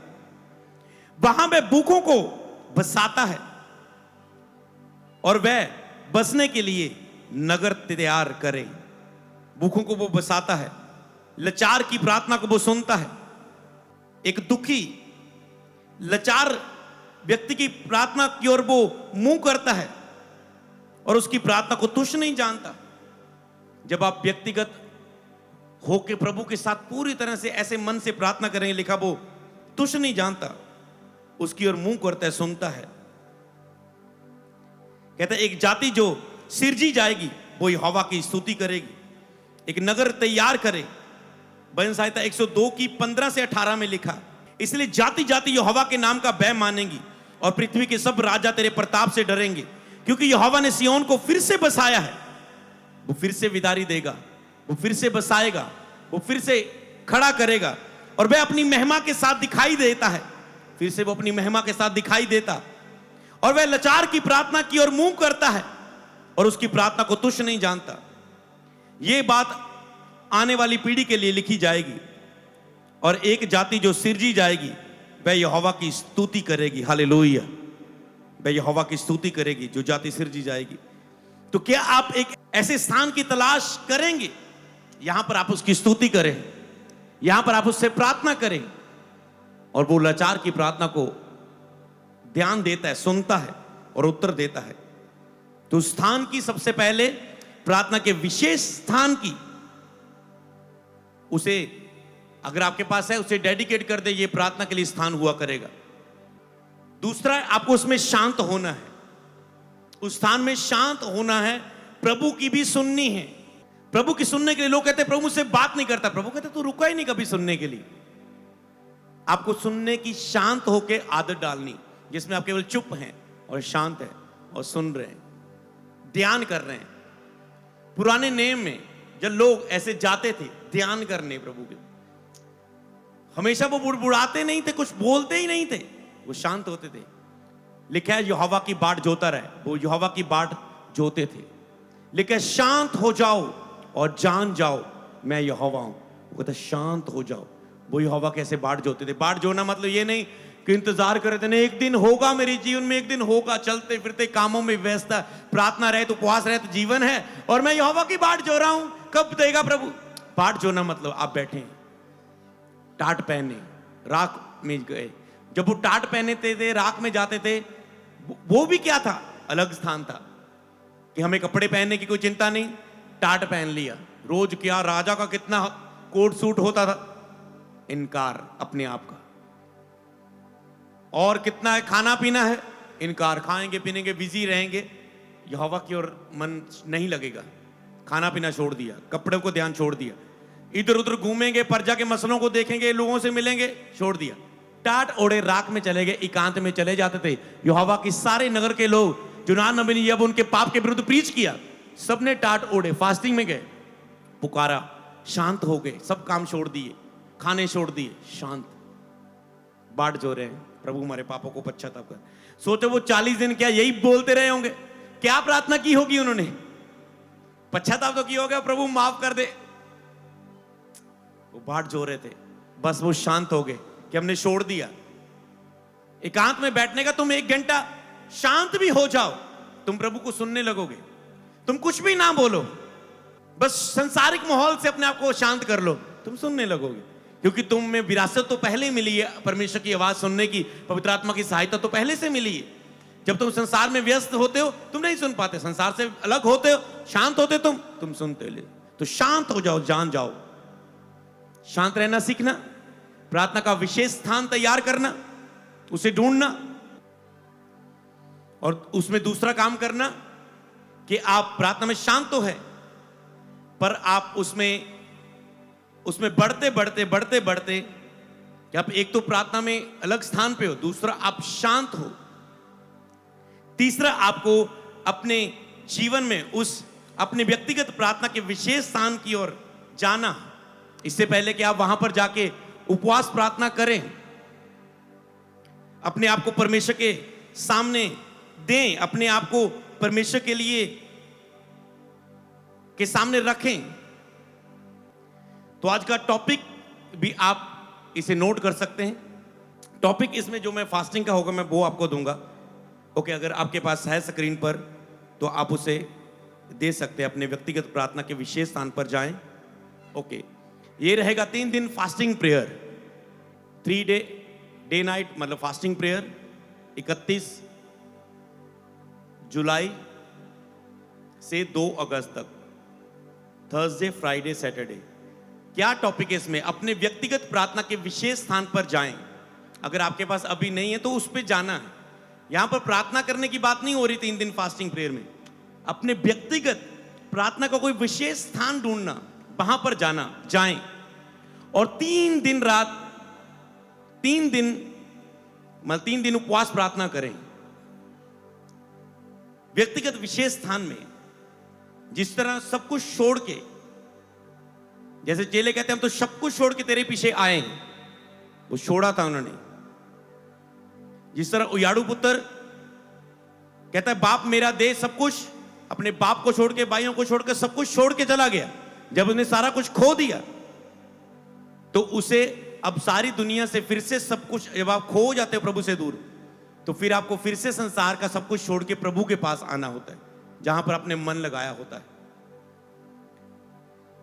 वहां वह भूखों को बसाता है और वह बसने के लिए नगर तैयार करे। भूखों को वो बसाता है, लाचार की प्रार्थना को वो सुनता है। एक दुखी लाचार व्यक्ति की प्रार्थना की ओर वो मुंह करता है और उसकी प्रार्थना को तुच्छ नहीं जानता। जब आप व्यक्तिगत होके प्रभु के साथ पूरी तरह से ऐसे मन से प्रार्थना करेंगे, लिखा वो तुच्छ नहीं जानता, उसकी ओर मुंह करता है, सुनता है। कहता है एक जाति जो सिरजी जाएगी वो यहोवा की स्तुति करेगी, एक नगर तैयार करे। भजन संहिता 102 की 15 से 18 में लिखा, इसलिए जाति जाति यहोवा के नाम का भय मानेंगी और पृथ्वी के सब राजा तेरे प्रताप से डरेंगे, क्योंकि यहोवा ने सिय्योन को फिर से बसाया है। वो फिर से विदारी देगा, वो फिर से बसाएगा, वो फिर से खड़ा करेगा और वह अपनी महिमा के साथ दिखाई देता है। फिर से वो अपनी महिमा के साथ दिखाई देता और वह लाचार की प्रार्थना की ओर मुंह करता है और उसकी प्रार्थना को तुच्छ नहीं जानता। यह बात आने वाली पीढ़ी के लिए लिखी जाएगी और एक जाति जो सिरजी जाएगी वह यहोवा की स्तुति करेगी। हालेलुया। वह यहोवा की स्तुति करेगी जो जाति सिरजी जाएगी। तो क्या आप एक ऐसे स्थान की तलाश करेंगे यहां पर आप उसकी स्तुति करें, यहां पर आप उससे प्रार्थना करें और वो लाचार की प्रार्थना को ध्यान देता है, सुनता है और उत्तर देता है। तो स्थान की सबसे पहले प्रार्थना के विशेष स्थान की उसे अगर आपके पास है उसे डेडिकेट कर दे, ये प्रार्थना के लिए स्थान हुआ करेगा। दूसरा, आपको उसमें शांत होना है, उस स्थान में शांत होना है, प्रभु की भी सुननी है। प्रभु की सुनने के लिए लोग कहते हैं प्रभु मुझसे बात नहीं करता, प्रभु कहते तू रुका ही नहीं कभी सुनने के लिए। आपको सुनने की शांत होके आदत डालनी, जिसमें आप केवल चुप हैं और शांत हैं और सुन रहे हैं, ध्यान कर रहे हैं। पुराने नियम में जब लोग ऐसे जाते थे ध्यान करने प्रभु के, हमेशा वो बुड़बुड़ाते नहीं थे, कुछ बोलते ही नहीं थे, वो शांत होते थे। लिखा है यहोवा की बाट जोता रहे, वो यहोवा की बाट जोते थे। लिखा है शांत हो जाओ और जान जाओ मैं यहोवा हूं। वो कहता शांत हो जाओ, वो यहोवा कैसे बाट जोते थे। बाट जोना मतलब ये नहीं कि इंतजार कर रहे थे, नहीं एक दिन होगा मेरे जीवन में, एक दिन होगा, चलते फिरते कामों में व्यस्त, प्रार्थना रहे तो उपवास रहे तो जीवन है और मैं यहोवा की बाट जो रहा हूं, कब देगा प्रभु। बाट जोना मतलब आप बैठे टाट पहने राख में गए। जब वो टाट पहने थे राख में जाते थे, वो भी क्या था, अलग स्थान था कि हमें कपड़े पहनने की कोई चिंता नहीं, टाट पहन लिया। रोज क्या राजा का कितना कोट सूट होता था, इनकार अपने आप का। और कितना है खाना पीना है, इनकार, खाएंगे पीनेंगे बिजी रहेंगे, यहोवा की ओर मन नहीं लगेगा, खाना पीना छोड़ दिया, कपड़े को ध्यान छोड़ दिया, इधर उधर घूमेंगे, प्रजा के मसलों को देखेंगे, लोगों से मिलेंगे, छोड़ दिया। टाट ओढ़े राख में चले गए, एकांत में चले जाते थे। यहोवा की सारे नगर के लोग यूनान नबी ने जब उनके पाप के विरुद्ध प्रीच किया, सबने टाट ओढ़े फास्टिंग में गए, पुकारा, शांत हो गए, सब काम छोड़ दिए, खाने छोड़ दिए, शांत बाट जो रहे हैं प्रभु हमारे पापों को पश्चाताप कर। सोचो वो 40 दिन क्या यही बोलते रहे होंगे, क्या प्रार्थना की होगी उन्होंने, पश्चाताप तो किया होगा, प्रभु माफ कर दे। वो बाट जो रहे थे, बस वो शांत हो गए कि हमने छोड़ दिया। एकांत में बैठने का, तुम 1 घंटा शांत भी हो जाओ, तुम प्रभु को सुनने लगोगे। तुम कुछ भी ना बोलो, बस संसारिक माहौल से अपने आप को शांत कर लो, तुम सुनने लगोगे, क्योंकि तुम में विरासत तो पहले ही मिली है, परमेश्वर की आवाज सुनने की, पवित्र आत्मा की सहायता तो पहले से मिली है। जब तुम संसार में व्यस्त होते हो तुम नहीं सुन पाते, संसार से अलग होते हो, शांत होते तुम सुनते ले। तो शांत हो जाओ, जान जाओ, शांत रहना सीखना, प्रार्थना का विशेष स्थान तैयार करना, उसे ढूंढना, और उसमें दूसरा काम करना कि आप प्रार्थना में शांत तो है, पर आप उसमें बढ़ते बढ़ते कि आप एक तो प्रार्थना में अलग स्थान पे हो, दूसरा आप शांत हो, तीसरा आपको अपने जीवन में उस अपने व्यक्तिगत प्रार्थना के विशेष स्थान की ओर जाना। इससे पहले कि आप वहां पर जाके उपवास प्रार्थना करें, अपने आप को परमेश्वर के सामने दें, अपने आप को परमेश्वर के लिए के सामने रखें। तो आज का टॉपिक भी आप इसे नोट कर सकते हैं। टॉपिक इसमें जो मैं फास्टिंग का होगा मैं वो आपको दूंगा। ओके, अगर आपके पास है स्क्रीन पर तो आप उसे दे सकते हैं, अपने व्यक्तिगत प्रार्थना के विशेष स्थान पर जाएं। ओके, ये रहेगा 3 दिन फास्टिंग प्रेयर, 3 डे नाइट मतलब फास्टिंग प्रेयर, 31 जुलाई से 2 अगस्त तक, थर्सडे फ्राइडे सैटरडे। क्या टॉपिक है इसमें? अपने व्यक्तिगत प्रार्थना के विशेष स्थान पर जाएं। अगर आपके पास अभी नहीं है तो उस पर जाना है। यहां पर प्रार्थना करने की बात नहीं हो रही 3 दिन फास्टिंग प्रेयर में, अपने व्यक्तिगत प्रार्थना का कोई विशेष स्थान ढूंढना, वहां पर जाएं और 3 दिन रात 3 दिन उपवास प्रार्थना करें व्यक्तिगत विशेष स्थान में। जिस तरह सब कुछ छोड़ के, जैसे चेले कहते हैं हम तो सब कुछ छोड़ के तेरे पीछे आए हैं, वो छोड़ा था उन्होंने। जिस तरह उयाड़ू पुत्र कहता है बाप मेरा दे सब कुछ, अपने बाप को छोड़ के, भाइयों को छोड़ के, सब कुछ छोड़ के चला गया। जब उसने सारा कुछ खो दिया तो उसे अब सारी दुनिया से फिर से सब कुछ, जब आप खो जाते हो प्रभु से दूर, तो फिर आपको फिर से संसार का सब कुछ छोड़ के प्रभु के पास आना होता है, जहां पर आपने मन लगाया होता है।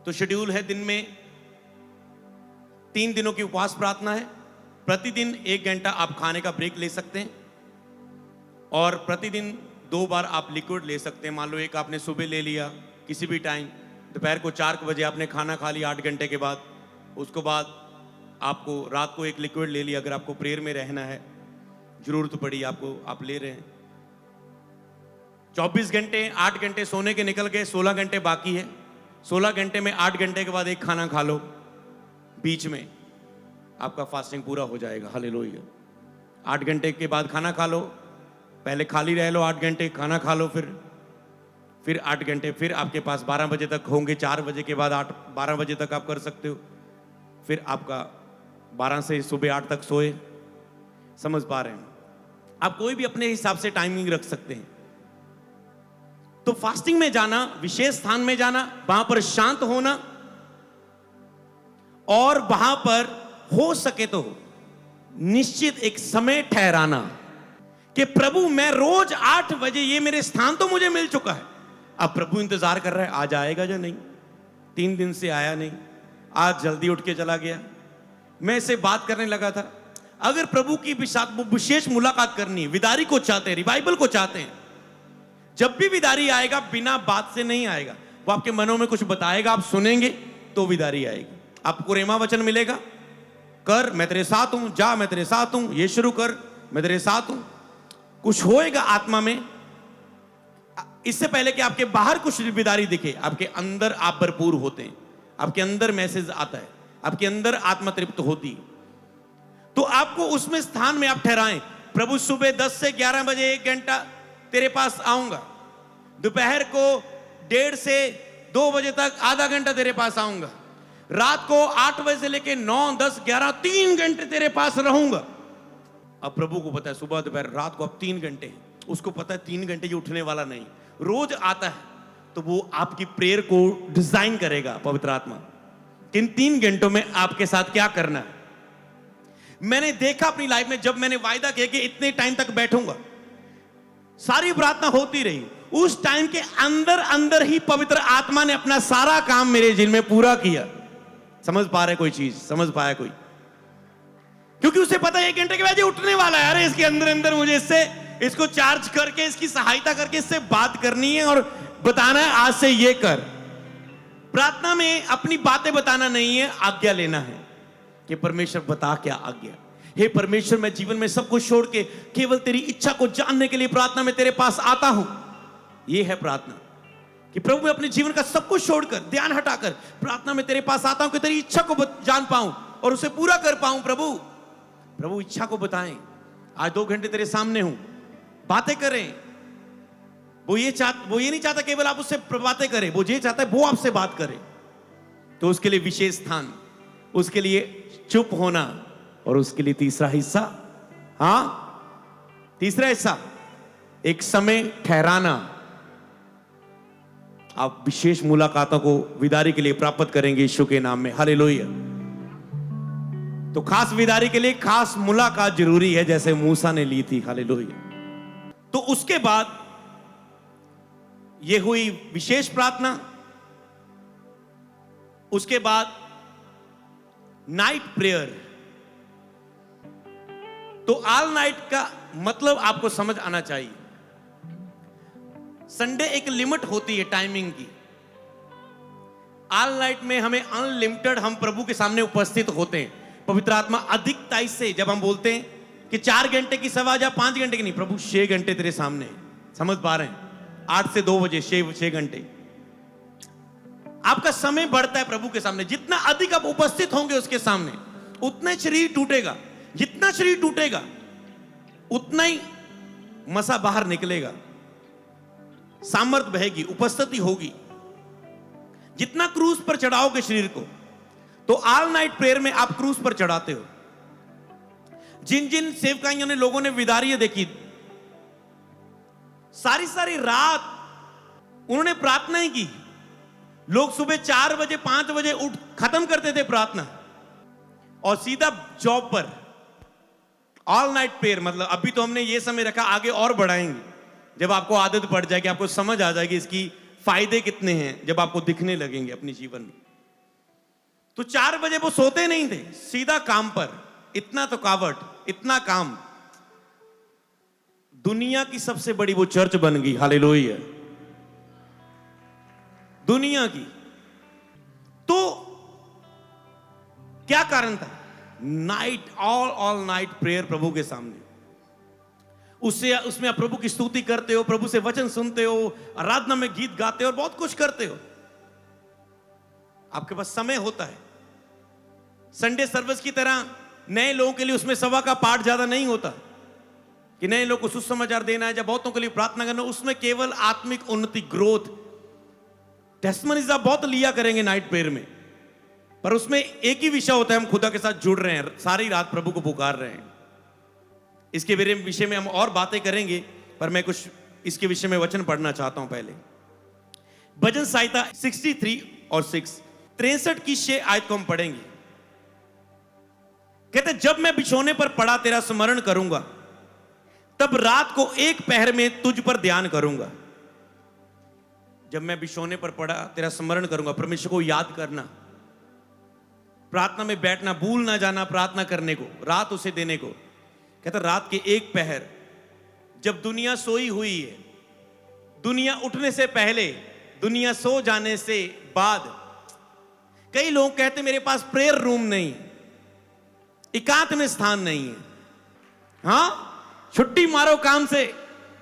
तो शेड्यूल है, दिन में 3 दिनों की उपवास प्रार्थना है। प्रतिदिन 1 घंटा आप खाने का ब्रेक ले सकते हैं और प्रतिदिन 2 बार आप लिक्विड ले सकते हैं। मान लो एक आपने सुबह ले लिया किसी भी टाइम, दोपहर को 4 बजे आपने खाना खा लिया 8 घंटे के बाद, उसके बाद आपको रात को एक लिक्विड ले लिया। अगर आपको प्रेयर में रहना है, जरूरत पड़ी आपको, आप ले रहे हैं। 24 घंटे 8 घंटे सोने के निकल गए, 16 घंटे बाकी है। 16 घंटे में 8 घंटे के बाद एक खाना खा लो, बीच में आपका फास्टिंग पूरा हो जाएगा। हालेलुया। 8 घंटे के बाद खाना खा लो, पहले खाली रह लो 8 घंटे, खाना खा लो, फिर 8 घंटे, फिर आपके पास 12 बजे तक होंगे। 4 बजे के बाद 12 बजे तक आप कर सकते हो। फिर आपका 12 से सुबह 8 तक सोए। समझ पा रहे हैं? आप कोई भी अपने हिसाब से टाइमिंग रख सकते हैं। तो फास्टिंग में जाना, विशेष स्थान में जाना, वहां पर शांत होना, और वहां पर हो सके तो निश्चित एक समय ठहराना कि प्रभु मैं रोज 8 बजे, ये मेरे स्थान तो मुझे मिल चुका है, अब प्रभु इंतजार कर रहा है आज आएगा या नहीं। 3 दिन से आया नहीं, आज जल्दी उठ के चला गया। मैं इससे बात करने लगा था, अगर प्रभु की विशेष मुलाकात करनी है, विदारी को चाहते हैं, रिवाइवल को चाहते हैं, जब भी विदारी आएगा बिना बात से नहीं आएगा। वो आपके मनों में कुछ बताएगा, आप सुनेंगे तो विदारी आएगी। आपको रेमा वचन मिलेगा, कर मैं तेरे साथ हूं, जा मैं तेरे साथ हूं, ये शुरू कर मैं तेरे साथ हूं। कुछ होएगा आत्मा में। इससे पहले कि आपके बाहर कुछ विदारी दिखे, आपके अंदर आप भरपूर होते हैं, आपके अंदर मैसेज आता है, आपके अंदर आत्मा तृप्त होती। तो आपको उसमें स्थान में आप ठहराएं, प्रभु सुबह 10 से 11 बजे 1 घंटा तेरे पास आऊंगा, दोपहर को 1:30 से 2 बजे तक आधा घंटा तेरे पास आऊंगा, रात को 8 बजे से लेके 9, 10, 11 3 घंटे तेरे पास रहूंगा। अब प्रभु को पता है सुबह दोपहर रात को अब 3 घंटे हैं, उसको पता है 3 घंटे ये उठने वाला नहीं, रोज आता है। तो वो आपकी प्रेयर को डिजाइन करेगा पवित्र आत्मा, इन 3 घंटों में आपके साथ क्या करना है। मैंने देखा अपनी लाइफ में, जब मैंने वायदा किया कि इतने टाइम तक बैठूंगा, सारी प्रार्थना होती रही, उस टाइम के अंदर अंदर ही पवित्र आत्मा ने अपना सारा काम मेरे दिल में पूरा किया। समझ पा रहे कोई चीज? समझ पाया कोई? क्योंकि उसे पता है 1 घंटे के बाद ये उठने वाला है, अरे इसके अंदर अंदर मुझे इससे इसको चार्ज करके, इसकी सहायता करके इससे बात करनी है और बताना है आज से ये कर। प्रार्थना में अपनी बातें बताना नहीं है, आज्ञा लेना है कि परमेश्वर बता क्या आज्ञा। हे परमेश्वर, मैं जीवन में सब कुछ छोड़ के केवल तेरी इच्छा को जानने के लिए प्रार्थना में तेरे पास आता हूं। यह है प्रार्थना कि प्रभु मैं अपने जीवन का सब कुछ छोड़कर, ध्यान हटाकर प्रार्थना में तेरे पास आता हूं कि तेरी इच्छा को जान पाऊं और उसे पूरा कर पाऊं। प्रभु इच्छा को बताएं। आज 2 घंटे तेरे सामने हूं, बातें करें। वो ये नहीं चाहता केवल आप उससे बातें करें, वो ये चाहता है वो आपसे बात करे। तो उसके लिए विशेष स्थान, उसके लिए चुप होना, और उसके लिए तीसरा हिस्सा, तीसरा हिस्सा एक समय ठहराना। आप विशेष मुलाकातों को विदारी के लिए प्राप्त करेंगे यीशु के नाम में। हालेलुया। तो खास विदारी के लिए खास मुलाकात जरूरी है, जैसे मूसा ने ली थी। हालेलुया। तो उसके बाद यह हुई विशेष प्रार्थना। उसके बाद नाइट प्रेयर। तो ऑल नाइट का मतलब आपको समझ आना चाहिए। संडे एक लिमिट होती है टाइमिंग की। ऑल नाइट में हमें अनलिमिटेड हम प्रभु के सामने उपस्थित होते हैं। पवित्र आत्मा अधिकता से जब हम बोलते हैं कि 4 घंटे की सभा या 5 घंटे की नहीं, प्रभु 6 घंटे तेरे सामने है। समझ पा रहे हैं? 8 से 2 बजे 6 घंटे आपका समय बढ़ता है प्रभु के सामने। जितना अधिक आप उपस्थित होंगे उसके सामने, उतना शरीर टूटेगा। जितना शरीर टूटेगा उतना ही मसा बाहर निकलेगा, सामर्थ्य बहेगी, उपस्थिति होगी। जितना क्रूस पर चढ़ाओगे शरीर को, तो ऑल नाइट प्रेयर में आप क्रूस पर चढ़ाते हो। जिन जिन सेवकाइयों ने, लोगों ने विदारियां देखी, सारी रात उन्होंने प्रार्थना ही की। लोग सुबह 4 बजे 5 बजे उठ खत्म करते थे प्रार्थना और सीधा जॉब पर। ऑल नाइट प्रेयर मतलब अभी तो हमने ये समय रखा, आगे और बढ़ाएंगे जब आपको आदत पड़ जाएगी, आपको समझ आ जाएगी इसकी फायदे कितने हैं, जब आपको दिखने लगेंगे अपने जीवन में। तो 4 बजे वो सोते नहीं थे, सीधा काम पर। इतना तो कावट, इतना काम। दुनिया की सबसे बड़ी वो चर्च बन गई। हालेलुया। दुनिया की। तो क्या कारण था? नाइट, ऑल नाइट प्रेयर प्रभु के सामने। उसमें आप प्रभु की स्तुति करते हो, प्रभु से वचन सुनते हो, आराधना में गीत गाते हो और बहुत कुछ करते हो। आपके पास समय होता है। संडे सर्विस की तरह नए लोगों के लिए उसमें सभा का पाठ ज्यादा नहीं होता कि नए लोगों को सुसमाचार देना है या बहुतों के लिए प्रार्थना करना। उसमें केवल आत्मिक उन्नति, ग्रोथ, टेस्टमनीज आप बहुत लिया करेंगे नाइट प्रेयर में, पर उसमें एक ही विषय होता है, हम खुदा के साथ जुड़ रहे हैं, सारी रात प्रभु को पुकार रहे हैं। इसके विषय में हम और बातें करेंगे, पर मैं कुछ इसके विषय में वचन पढ़ना चाहता हूं। पहले भजन संहिता 63 और 6, 63 की 6 आयत को हम पढ़ेंगे। कहते, जब मैं बिछोने पर पड़ा तेरा स्मरण करूंगा, तब रात को एक पहर में तुझ पर ध्यान करूंगा। जब मैं बिछोने पर पड़ा तेरा स्मरण करूंगा, परमेश्वर को याद करना, प्रार्थना में बैठना, भूल ना जाना प्रार्थना करने को, रात उसे देने को। कहता रात के एक पहर, जब दुनिया सोई हुई है, दुनिया उठने से पहले, दुनिया सो जाने से बाद। कई लोग कहते मेरे पास प्रेयर रूम नहीं, एकांत में स्थान नहीं है। छुट्टी मारो काम से,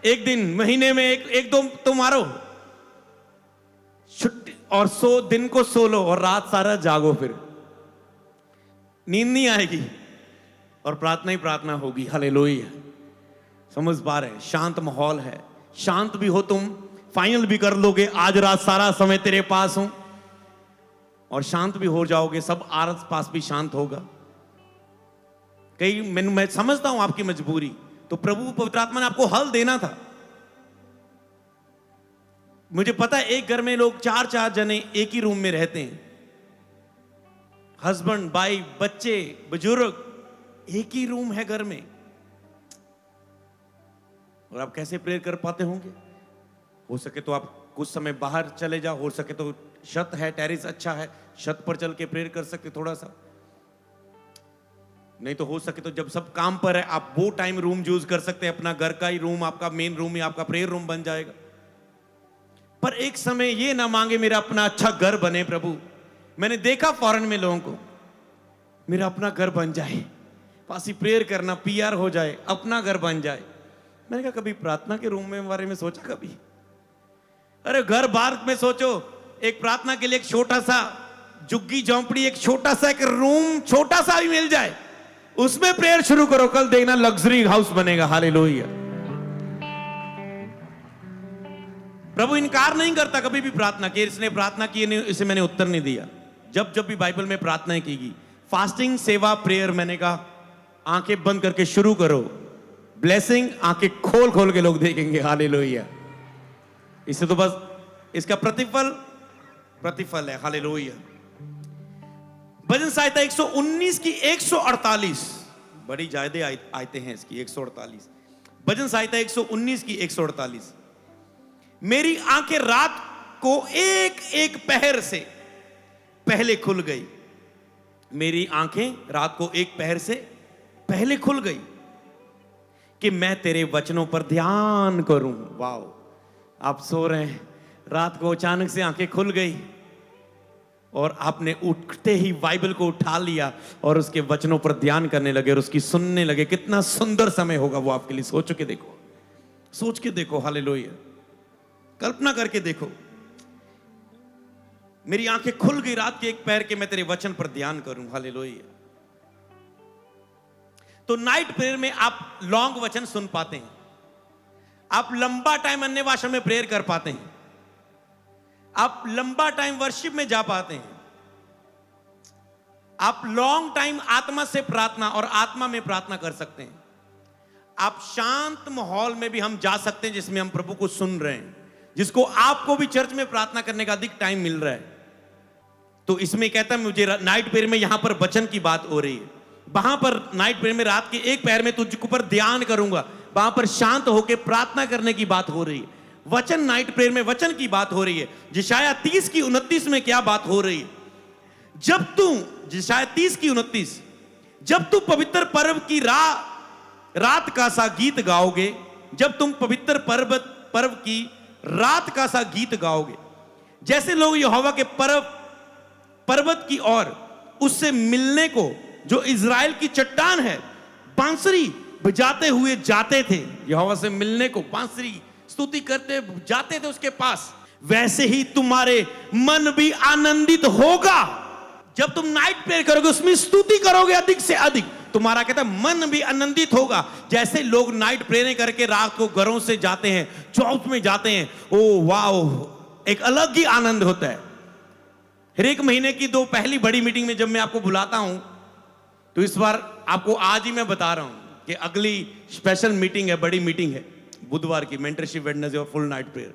एक दिन महीने में एक दो तो मारो छुट्टी, और दिन को सो लो और रात सारा जागो, फिर नींद नहीं आएगी और प्रार्थना ही प्रार्थना होगी। हालेलुया। समझ पा रहे हैं? शांत माहौल है, शांत भी हो तुम, फाइनल भी कर लोगे, आज रात सारा समय तेरे पास हूं, और शांत भी हो जाओगे, सब आस पास भी शांत होगा। मैं समझता हूं आपकी मजबूरी, तो प्रभु पवित्र आत्मा ने आपको हल देना था। मुझे पता है एक घर में लोग 4-4 जने एक ही रूम में रहते हैं, हस्बैंड वाइफ, बच्चे, बुजुर्ग, एक ही रूम है घर में, और आप कैसे प्रेयर कर पाते होंगे? हो सके तो आप कुछ समय बाहर चले जाओ, हो सके तो छत है, टेरिस अच्छा है, छत पर चल के प्रेयर कर सकते थोड़ा सा। नहीं तो हो सके तो जब सब काम पर है आप वो टाइम रूम यूज कर सकते हैं, अपना घर का ही रूम आपका मेन रूम या आपका प्रेयर रूम बन जाएगा। पर एक समय ये ना मांगे मेरा अपना अच्छा घर बने प्रभु। मैंने देखा फॉरेन में लोगों को, मेरा अपना घर बन जाए, पास ही प्रेयर करना, पीआर हो जाए, अपना घर बन जाए। मैंने कहा कभी प्रार्थना के रूम में बारे में सोचा कभी? अरे घर बार में सोचो, एक प्रार्थना के लिए एक छोटा सा झुग्गी झोंपड़ी, एक छोटा सा एक रूम छोटा सा भी मिल जाए, उसमें प्रेयर शुरू करो, कल देखना लग्जरी हाउस बनेगा। हालेलुया। प्रभु इनकार नहीं करता कभी भी प्रार्थना के, इसने प्रार्थना की नहीं, इसे मैंने उत्तर नहीं दिया। जब जब भी बाइबल में प्रार्थनाएं की गई, फास्टिंग, सेवा, प्रेयर, मैंने कहा आंखें बंद करके शुरू करो, ब्लेसिंग आंखें खोल खोल के लोग देखेंगे। हालेलुया। इससे तो बस इसका प्रतिफल है। हालेलुया। भजन संहिता 119 की 148, बड़ी ज्यादा आयतें हैं इसकी, 148। भजन संहिता 119 की 148। मेरी आंखें रात को एक एक पहर से पहले खुल गई। मेरी आंखें रात को एक पहर से पहले खुल गई कि मैं तेरे वचनों पर ध्यान करूं। वाओ, आप सो रहे हैं, रात को अचानक से आंखें खुल गई और आपने उठते ही बाइबल को उठा लिया और उसके वचनों पर ध्यान करने लगे और उसकी सुनने लगे। कितना सुंदर समय होगा वो आपके लिए। सोच के देखो, सोच के देखो। हालेलुया। कल्पना करके देखो, मेरी आंखें खुल गई रात के एक पहर के मैं तेरे वचन पर ध्यान करूं। हालेलुया। तो नाइट प्रेयर में आप लॉन्ग वचन सुन पाते हैं, आप लंबा टाइम अन्य भाषा में प्रेयर कर पाते हैं, आप लंबा टाइम वर्शिप में जा पाते हैं, आप लॉन्ग टाइम आत्मा से प्रार्थना और आत्मा में प्रार्थना कर सकते हैं। आप शांत माहौल में भी हम जा सकते हैं जिसमें हम प्रभु को सुन रहे हैं, जिसको आपको भी चर्च में प्रार्थना करने का अधिक टाइम मिल रहा है। तो इसमें कहता है मुझे नाइट प्रेयर में यहां पर वचन की बात हो रही है, वहां पर नाइट प्रेयर में रात के एक पहर में तुझको पर ध्यान करूंगा, वहां पर शांत होकर प्रार्थना करने की बात हो रही है। वचन, नाइट प्रेयर में वचन की बात हो रही है। जिशाया 30 की 29 में क्या बात हो रही है? जब तू, जिशाया 30 की 29, जब तू पवित्र पर्व की रात का सा गीत गाओगे, जब तुम पवित्र पर्व की रात का सा गीत गाओगे, जैसे लोग यहोवा के पर्वत की ओर उससे मिलने को, जो इज़राइल की चट्टान है, बांसुरी बजाते हुए जाते थे। यहोवा से मिलने को बांसुरी स्तुति करते जाते थे उसके पास, वैसे ही तुम्हारे मन भी आनंदित होगा। जब तुम नाइट प्रेयर करोगे, उसमें स्तुति करोगे अधिक से अधिक, तुम्हारा कहता है मन भी आनंदित होगा। जैसे लोग नाइट प्रेयर करके रात को घरों से जाते हैं, चौथ में जाते हैं, ओ वाह, एक अलग ही आनंद होता है। हर एक महीने की 2 पहली बड़ी मीटिंग में जब मैं आपको बुलाता हूं, तो इस बार आपको आज ही मैं बता रहा हूं कि अगली स्पेशल मीटिंग है, बड़ी मीटिंग है बुधवार की, मेंटरशिप वेडनेसडे और फुल नाइट प्रेयर।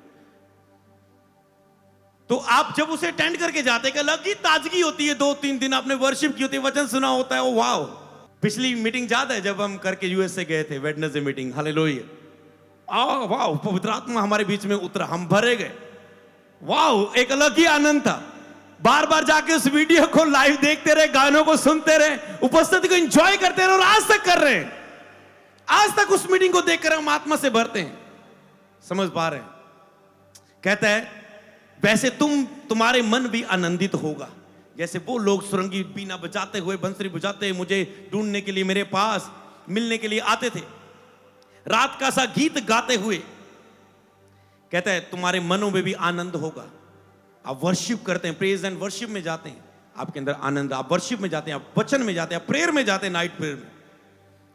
तो आप जब उसे अटेंड करके जाते हैं, अलग ही ताजगी होती है। 2-3 दिन आपने वर्शिप की होती है, वचन सुना होता है। ओ वाह, पिछली मीटिंग याद है जब हम करके यूएस से गए थे, वेडनेसडे मीटिंग। हालेलुया। वाह, पवित्र आत्मा हमारे बीच में उतरा, हम भरे गए। वाह, एक अलग ही आनंद था। बार बार जाके उस वीडियो को लाइव देखते रहे, गानों को सुनते रहे, उपस्थिति को एंजॉय करते रहे और आज तक कर रहे हैं। आज तक उस मीटिंग को देखकर हम आत्मा से भरते हैं। समझ पा रहे हैं? कहता है वैसे तुम्हारे मन भी आनंदित होगा, जैसे वो लोग सुरंगी बीना बजाते हुए, बंसरी बजाते हुए मुझे ढूंढने के लिए मेरे पास मिलने के लिए आते थे, रात का सा गीत गाते हुए। कहता है तुम्हारे मनों में भी आनंद होगा। आप वर्शिप करते हैं, प्रेज एंड वर्शिप में जाते हैं, आपके अंदर आनंद, आप वर्शिप में जाते हैं, आप वचन में जाते हैं, आप प्रेयर में जाते हैं, नाइट प्रेयर में।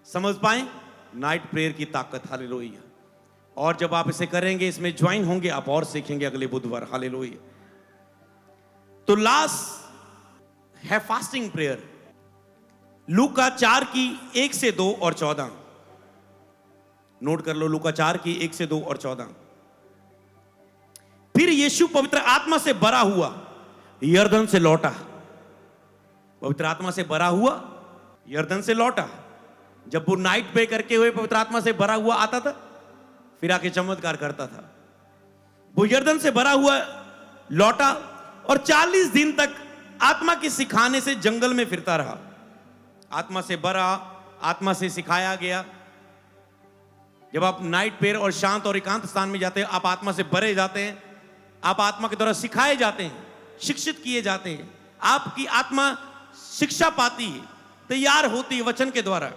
समझ पाए नाइट प्रेयर की ताकत। हालेलुया। और जब आप इसे करेंगे, इसमें ज्वाइन होंगे, आप और सीखेंगे अगले बुधवार। हालेलुया। तो लास्ट है फास्टिंग प्रेयर। लूका 4 की 1 से 2 और 14 नोट कर लो। लूका 4 की 1 से 2 और 14। फिर यीशु पवित्र आत्मा से भरा हुआ यरदन से लौटा। पवित्र आत्मा से भरा हुआ यरदन से लौटा। जब वो नाइट पे करके हुए पवित्र आत्मा से भरा हुआ आता था, फिर आके चमत्कार करता था। वो यरदन से भरा हुआ लौटा और 40 दिन तक आत्मा के सिखाने से जंगल में फिरता रहा। आत्मा से भरा, आत्मा से सिखाया गया। जब आप नाइट प्रेयर और शांत और एकांत स्थान में जाते हैं, आप आत्मा से भरे जाते हैं, आप आत्मा के द्वारा सिखाए जाते हैं, शिक्षित किए जाते हैं, आपकी आत्मा शिक्षा पाती है, तैयार होती है वचन के द्वारा,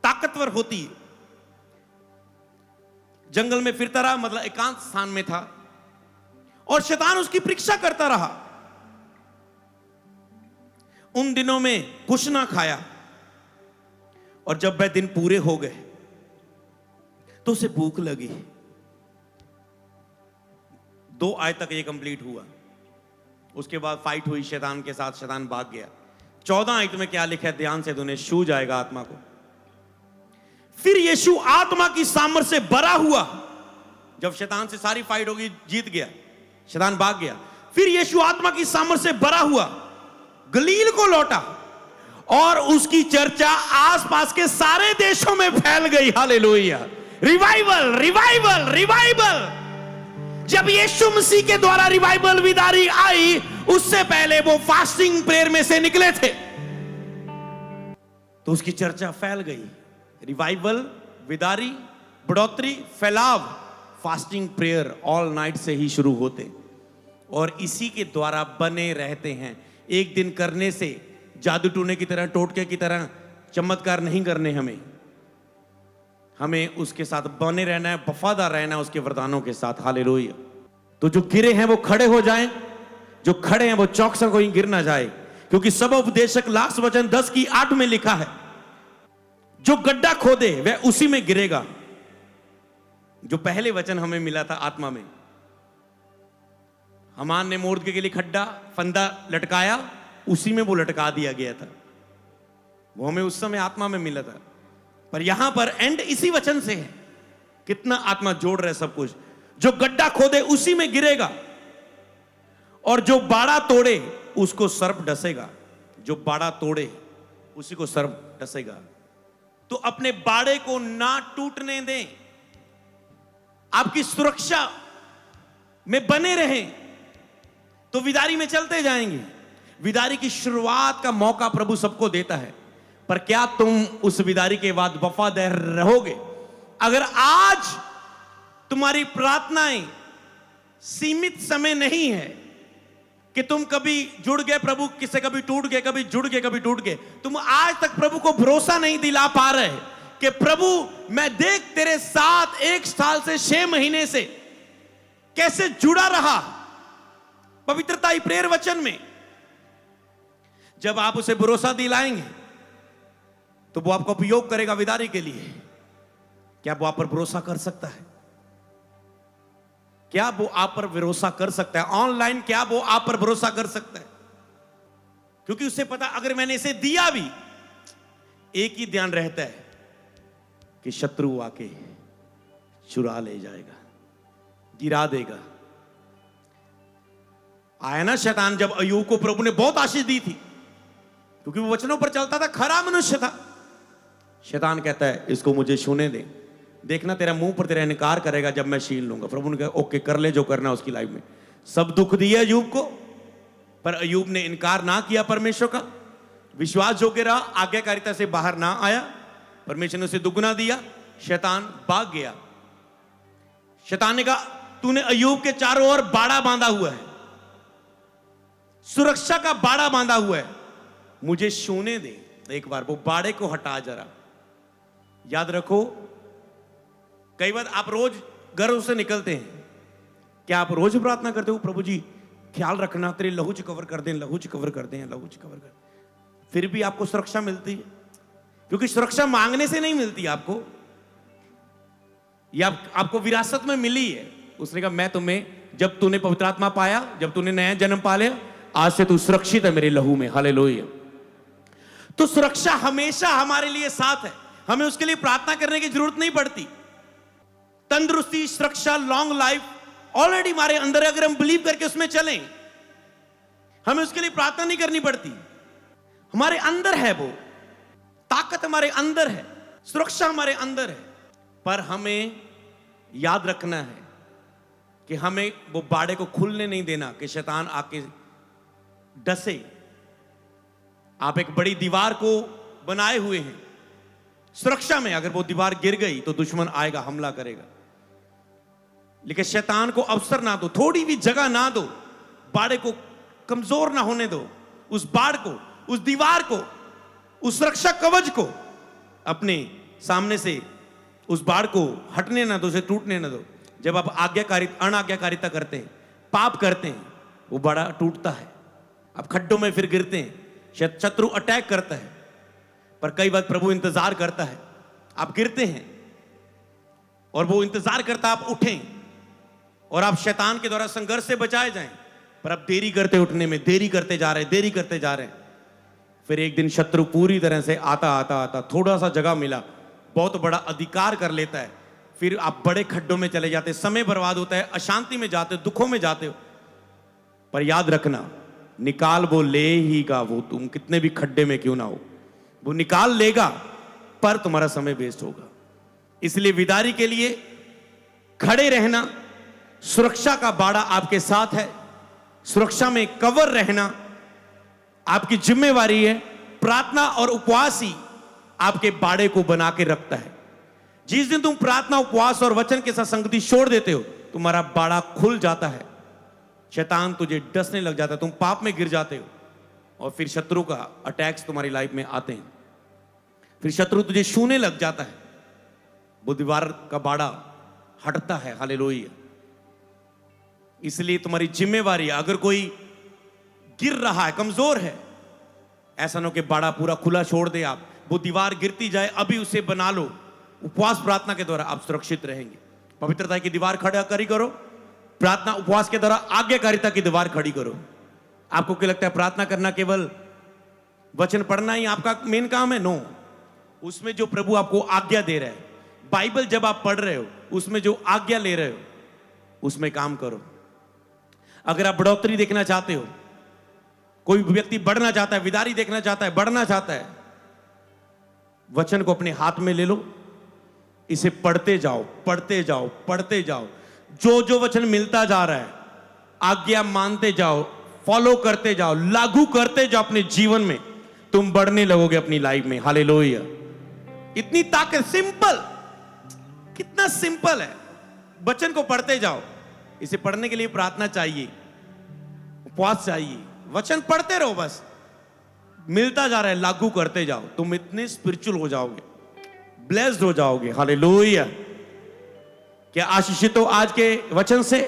ताकतवर होती है। जंगल में फिरता रहा, मतलब एकांत स्थान में था, और शैतान उसकी परीक्षा करता रहा। उन दिनों में कुछ ना खाया, और जब वह दिन पूरे हो गए तो उसे भूख लगी। 2 आयत तक ये कंप्लीट हुआ। उसके बाद फाइट हुई शैतान के साथ, शैतान भाग गया। 14 आयत में क्या लिखा है, ध्यान से दुनिया छू जाएगा आत्मा को। फिर यीशु आत्मा की सामर्थ से भरा हुआ। जब शैतान से सारी फाइट होगी, जीत गया, शैतान भाग गया। फिर यीशु आत्मा की सामर्थ से भरा हुआ गलील को लौटा, और उसकी चर्चा आसपास के सारे देशों में फैल गई। हालेलुया। Revival, revival, revival. जब यीशु मसीह के द्वारा रिवाइवल विदारी आई, उससे पहले वो फास्टिंग प्रेयर में से निकले थे, तो उसकी चर्चा फैल गई। रिवाइवल, विदारी, बढ़ोतरी, फैलाव फास्टिंग प्रेयर ऑल नाइट से ही शुरू होते, और इसी के द्वारा बने रहते हैं। एक दिन करने से जादू टूने की तरह, टोटके की तरह चमत्कार नहीं करने, हमें उसके साथ बने रहना है, वफादार रहना है उसके वरदानों के साथ। हालेलुया। तो जो गिरे हैं वो खड़े हो जाएं, जो खड़े हैं वो चौकस कोई गिर ना जाए, क्योंकि सब उपदेशक लास्ट वचन 10:8 में लिखा है, जो गड्ढा खोदे वह उसी में गिरेगा। जो पहले वचन हमें मिला था आत्मा में, हमान ने मोर्दके के लिए खड्डा फंदा लटकाया, उसी में वो लटका दिया गया था। वो हमें उस समय आत्मा में मिला था। पर यहां पर एंड इसी वचन से है। कितना आत्मा जोड़ रहे सब कुछ। जो गड्ढा खोदे उसी में गिरेगा, और जो बाड़ा तोड़े उसको सर्प डसेगा। जो बाड़ा तोड़े उसी को सर्प डसेगा। तो अपने बाड़े को ना टूटने दें, आपकी सुरक्षा में बने रहें, तो विदारी में चलते जाएंगे। विदारी की शुरुआत का मौका प्रभु सबको देता है, पर क्या तुम उस विदारी के बाद वफादार रहोगे? अगर आज तुम्हारी प्रार्थनाएं सीमित समय नहीं है कि तुम कभी जुड़ गए प्रभु किससे, कभी टूट गए, कभी जुड़ गए, कभी टूट गए, तुम आज तक प्रभु को भरोसा नहीं दिला पा रहे कि प्रभु मैं देख तेरे साथ 1 साल से 6 महीने से कैसे जुड़ा रहा पवित्रता ही प्रेयर वचन में। जब आप उसे भरोसा दिलाएंगे तो वो आपको उपयोग करेगा विदारी के लिए। क्या वो आप पर भरोसा कर सकता है? क्या वो आप पर भरोसा कर सकता है? ऑनलाइन क्या वो आप पर भरोसा कर सकता है? क्योंकि उससे पता, अगर मैंने इसे दिया भी, एक ही ध्यान रहता है कि शत्रु आके चुरा ले जाएगा, गिरा देगा। आया ना शैतान, जब अय्यूब को प्रभु ने बहुत आशीष दी थी, क्योंकि वो वचनों पर चलता था, खरा मनुष्य था। शैतान कहता है इसको मुझे छूने दे, देखना तेरा मुंह पर तेरा इनकार करेगा जब मैं छीन लूंगा। प्रभु ने कहा ओके, कर ले जो करना उसकी लाइफ में। सब दुख दिया अय्यूब को, पर अय्यूब ने इनकार ना किया परमेश्वर का, विश्वास जोगे रहा, आज्ञाकारिता से बाहर ना आया, परमेश्वर ने उसे दुगना दिया। शैतान भाग गया। शैतान ने कहा तूने अय्यूब के चारों ओर बाड़ा बांधा हुआ है, सुरक्षा का बाड़ा बांधा हुआ है, मुझे छूने दे। एक बार वो बाड़े को हटा जरा। याद रखो, कई बार आप रोज घर से निकलते हैं, क्या आप रोज प्रार्थना करते हो प्रभु जी ख्याल रखना, तेरे लहू च कवर कर दें, लहू च कवर कर दें, लहू च कवर कर दें। फिर भी आपको सुरक्षा मिलती है, क्योंकि सुरक्षा मांगने से नहीं मिलती आपको, या आपको विरासत में मिली है। उसने कहा मैं तुम्हें, जब तूने पवित्र आत्मा पाया, जब तूने नया जन्म पा लिया, आज से तू सुरक्षित है मेरे लहू में। हालेलुया। तो सुरक्षा हमेशा हमारे लिए साथ है, हमें उसके लिए प्रार्थना करने की जरूरत नहीं पड़ती। तंदुरुस्ती, सुरक्षा, लॉन्ग लाइफ ऑलरेडी हमारे अंदर है। अगर हम बिलीव करके उसमें चलें, हमें उसके लिए प्रार्थना नहीं करनी पड़ती, हमारे अंदर है। वो ताकत हमारे अंदर है, सुरक्षा हमारे अंदर है। पर हमें याद रखना है कि हमें वो बाड़े को खुलने नहीं देना कि शैतान आके डसे, आप एक बड़ी दीवार को बनाए हुए हैं सुरक्षा में, अगर वो दीवार गिर गई तो दुश्मन आएगा, हमला करेगा। लेकिन शैतान को अवसर ना दो, थोड़ी भी जगह ना दो, बाड़े को कमजोर ना होने दो, उस बाड़ को, उस दीवार को, उस सुरक्षा कवच को अपने सामने से, उस बाड़ को हटने ना दो, उसे टूटने ना दो। जब आप अनाज्ञाकारिता करते हैं, पाप करते हैं, वो बाड़ा टूटता है, आप खड्डों में फिर गिरते हैं, शत्रु अटैक करता है। पर कई बार प्रभु इंतजार करता है, आप गिरते हैं और वो इंतजार करता है आप उठें और आप शैतान के द्वारा संघर्ष से बचाए जाएं। पर आप देरी करते उठने में, देरी करते जा रहे हैं, देरी करते जा रहे हैं। फिर एक दिन शत्रु पूरी तरह से आता थोड़ा सा जगह मिला, बहुत बड़ा अधिकार कर लेता है, फिर आप बड़े खड्डों में चले जाते, समय बर्बाद होता है, अशांति में जाते हो, दुखों में जाते हो। पर याद रखना, निकाल वो ले ही गा, वो तुम कितने भी खड्डे में क्यों ना हो, वो निकाल लेगा, पर तुम्हारा समय वेस्ट होगा। इसलिए विदारी के लिए खड़े रहना, सुरक्षा का बाड़ा आपके साथ है, सुरक्षा में कवर रहना आपकी जिम्मेवारी है। प्रार्थना और उपवास ही आपके बाड़े को बना के रखता है। जिस दिन तुम प्रार्थना, उपवास और वचन के साथ संगति छोड़ देते हो, तुम्हारा बाड़ा खुल जाता है, शैतान तुझे डसने लग जाता है, तुम पाप में गिर जाते हो और फिर शत्रु का अटैक्स तुम्हारी लाइफ में आते हैं, फिर शत्रु तुझे छूने लग जाता है, वो दीवार का बाड़ा हटता है। हालेलुया। इसलिए तुम्हारी जिम्मेवारी है, अगर कोई गिर रहा है, कमजोर है, ऐसा ना हो कि बाड़ा पूरा खुला छोड़ दे आप, वो दीवार गिरती जाए, अभी उसे बना लो। उपवास प्रार्थना के द्वारा आप सुरक्षित रहेंगे। पवित्रता की दीवार खड़ा खड़ी करो, प्रार्थना उपवास के द्वारा आज्ञाकारिता की दीवार खड़ी करो। आपको क्या लगता है प्रार्थना करना केवल वचन पढ़ना ही आपका मेन काम है? नो, उसमें जो प्रभु आपको आज्ञा दे रहा है, बाइबल जब आप पढ़ रहे हो, उसमें जो आज्ञा ले रहे हो, उसमें काम करो। अगर आप बढ़ोतरी देखना चाहते हो, कोई व्यक्ति बढ़ना चाहता है, विदारी देखना चाहता है, बढ़ना चाहता है, वचन को अपने हाथ में ले लो, इसे पढ़ते जाओ, पढ़ते जाओ, पढ़ते जाओ। जो जो वचन मिलता जा रहा है, आज्ञा मानते जाओ, फॉलो करते जाओ, लागू करते जाओ अपने जीवन में, तुम बढ़ने लगोगे अपनी लाइफ में। हालेलुया। इतनी ताकत, सिंपल, कितना सिंपल है। वचन को पढ़ते जाओ। इसे पढ़ने के लिए प्रार्थना चाहिए, उपवास चाहिए, वचन पढ़ते रहो, बस मिलता जा रहा है, लागू करते जाओ, तुम इतने स्पिरिचुअल हो जाओगे, ब्लेस्ड हो जाओगे। हालेलुया। क्या आशीषित हो आज के वचन से?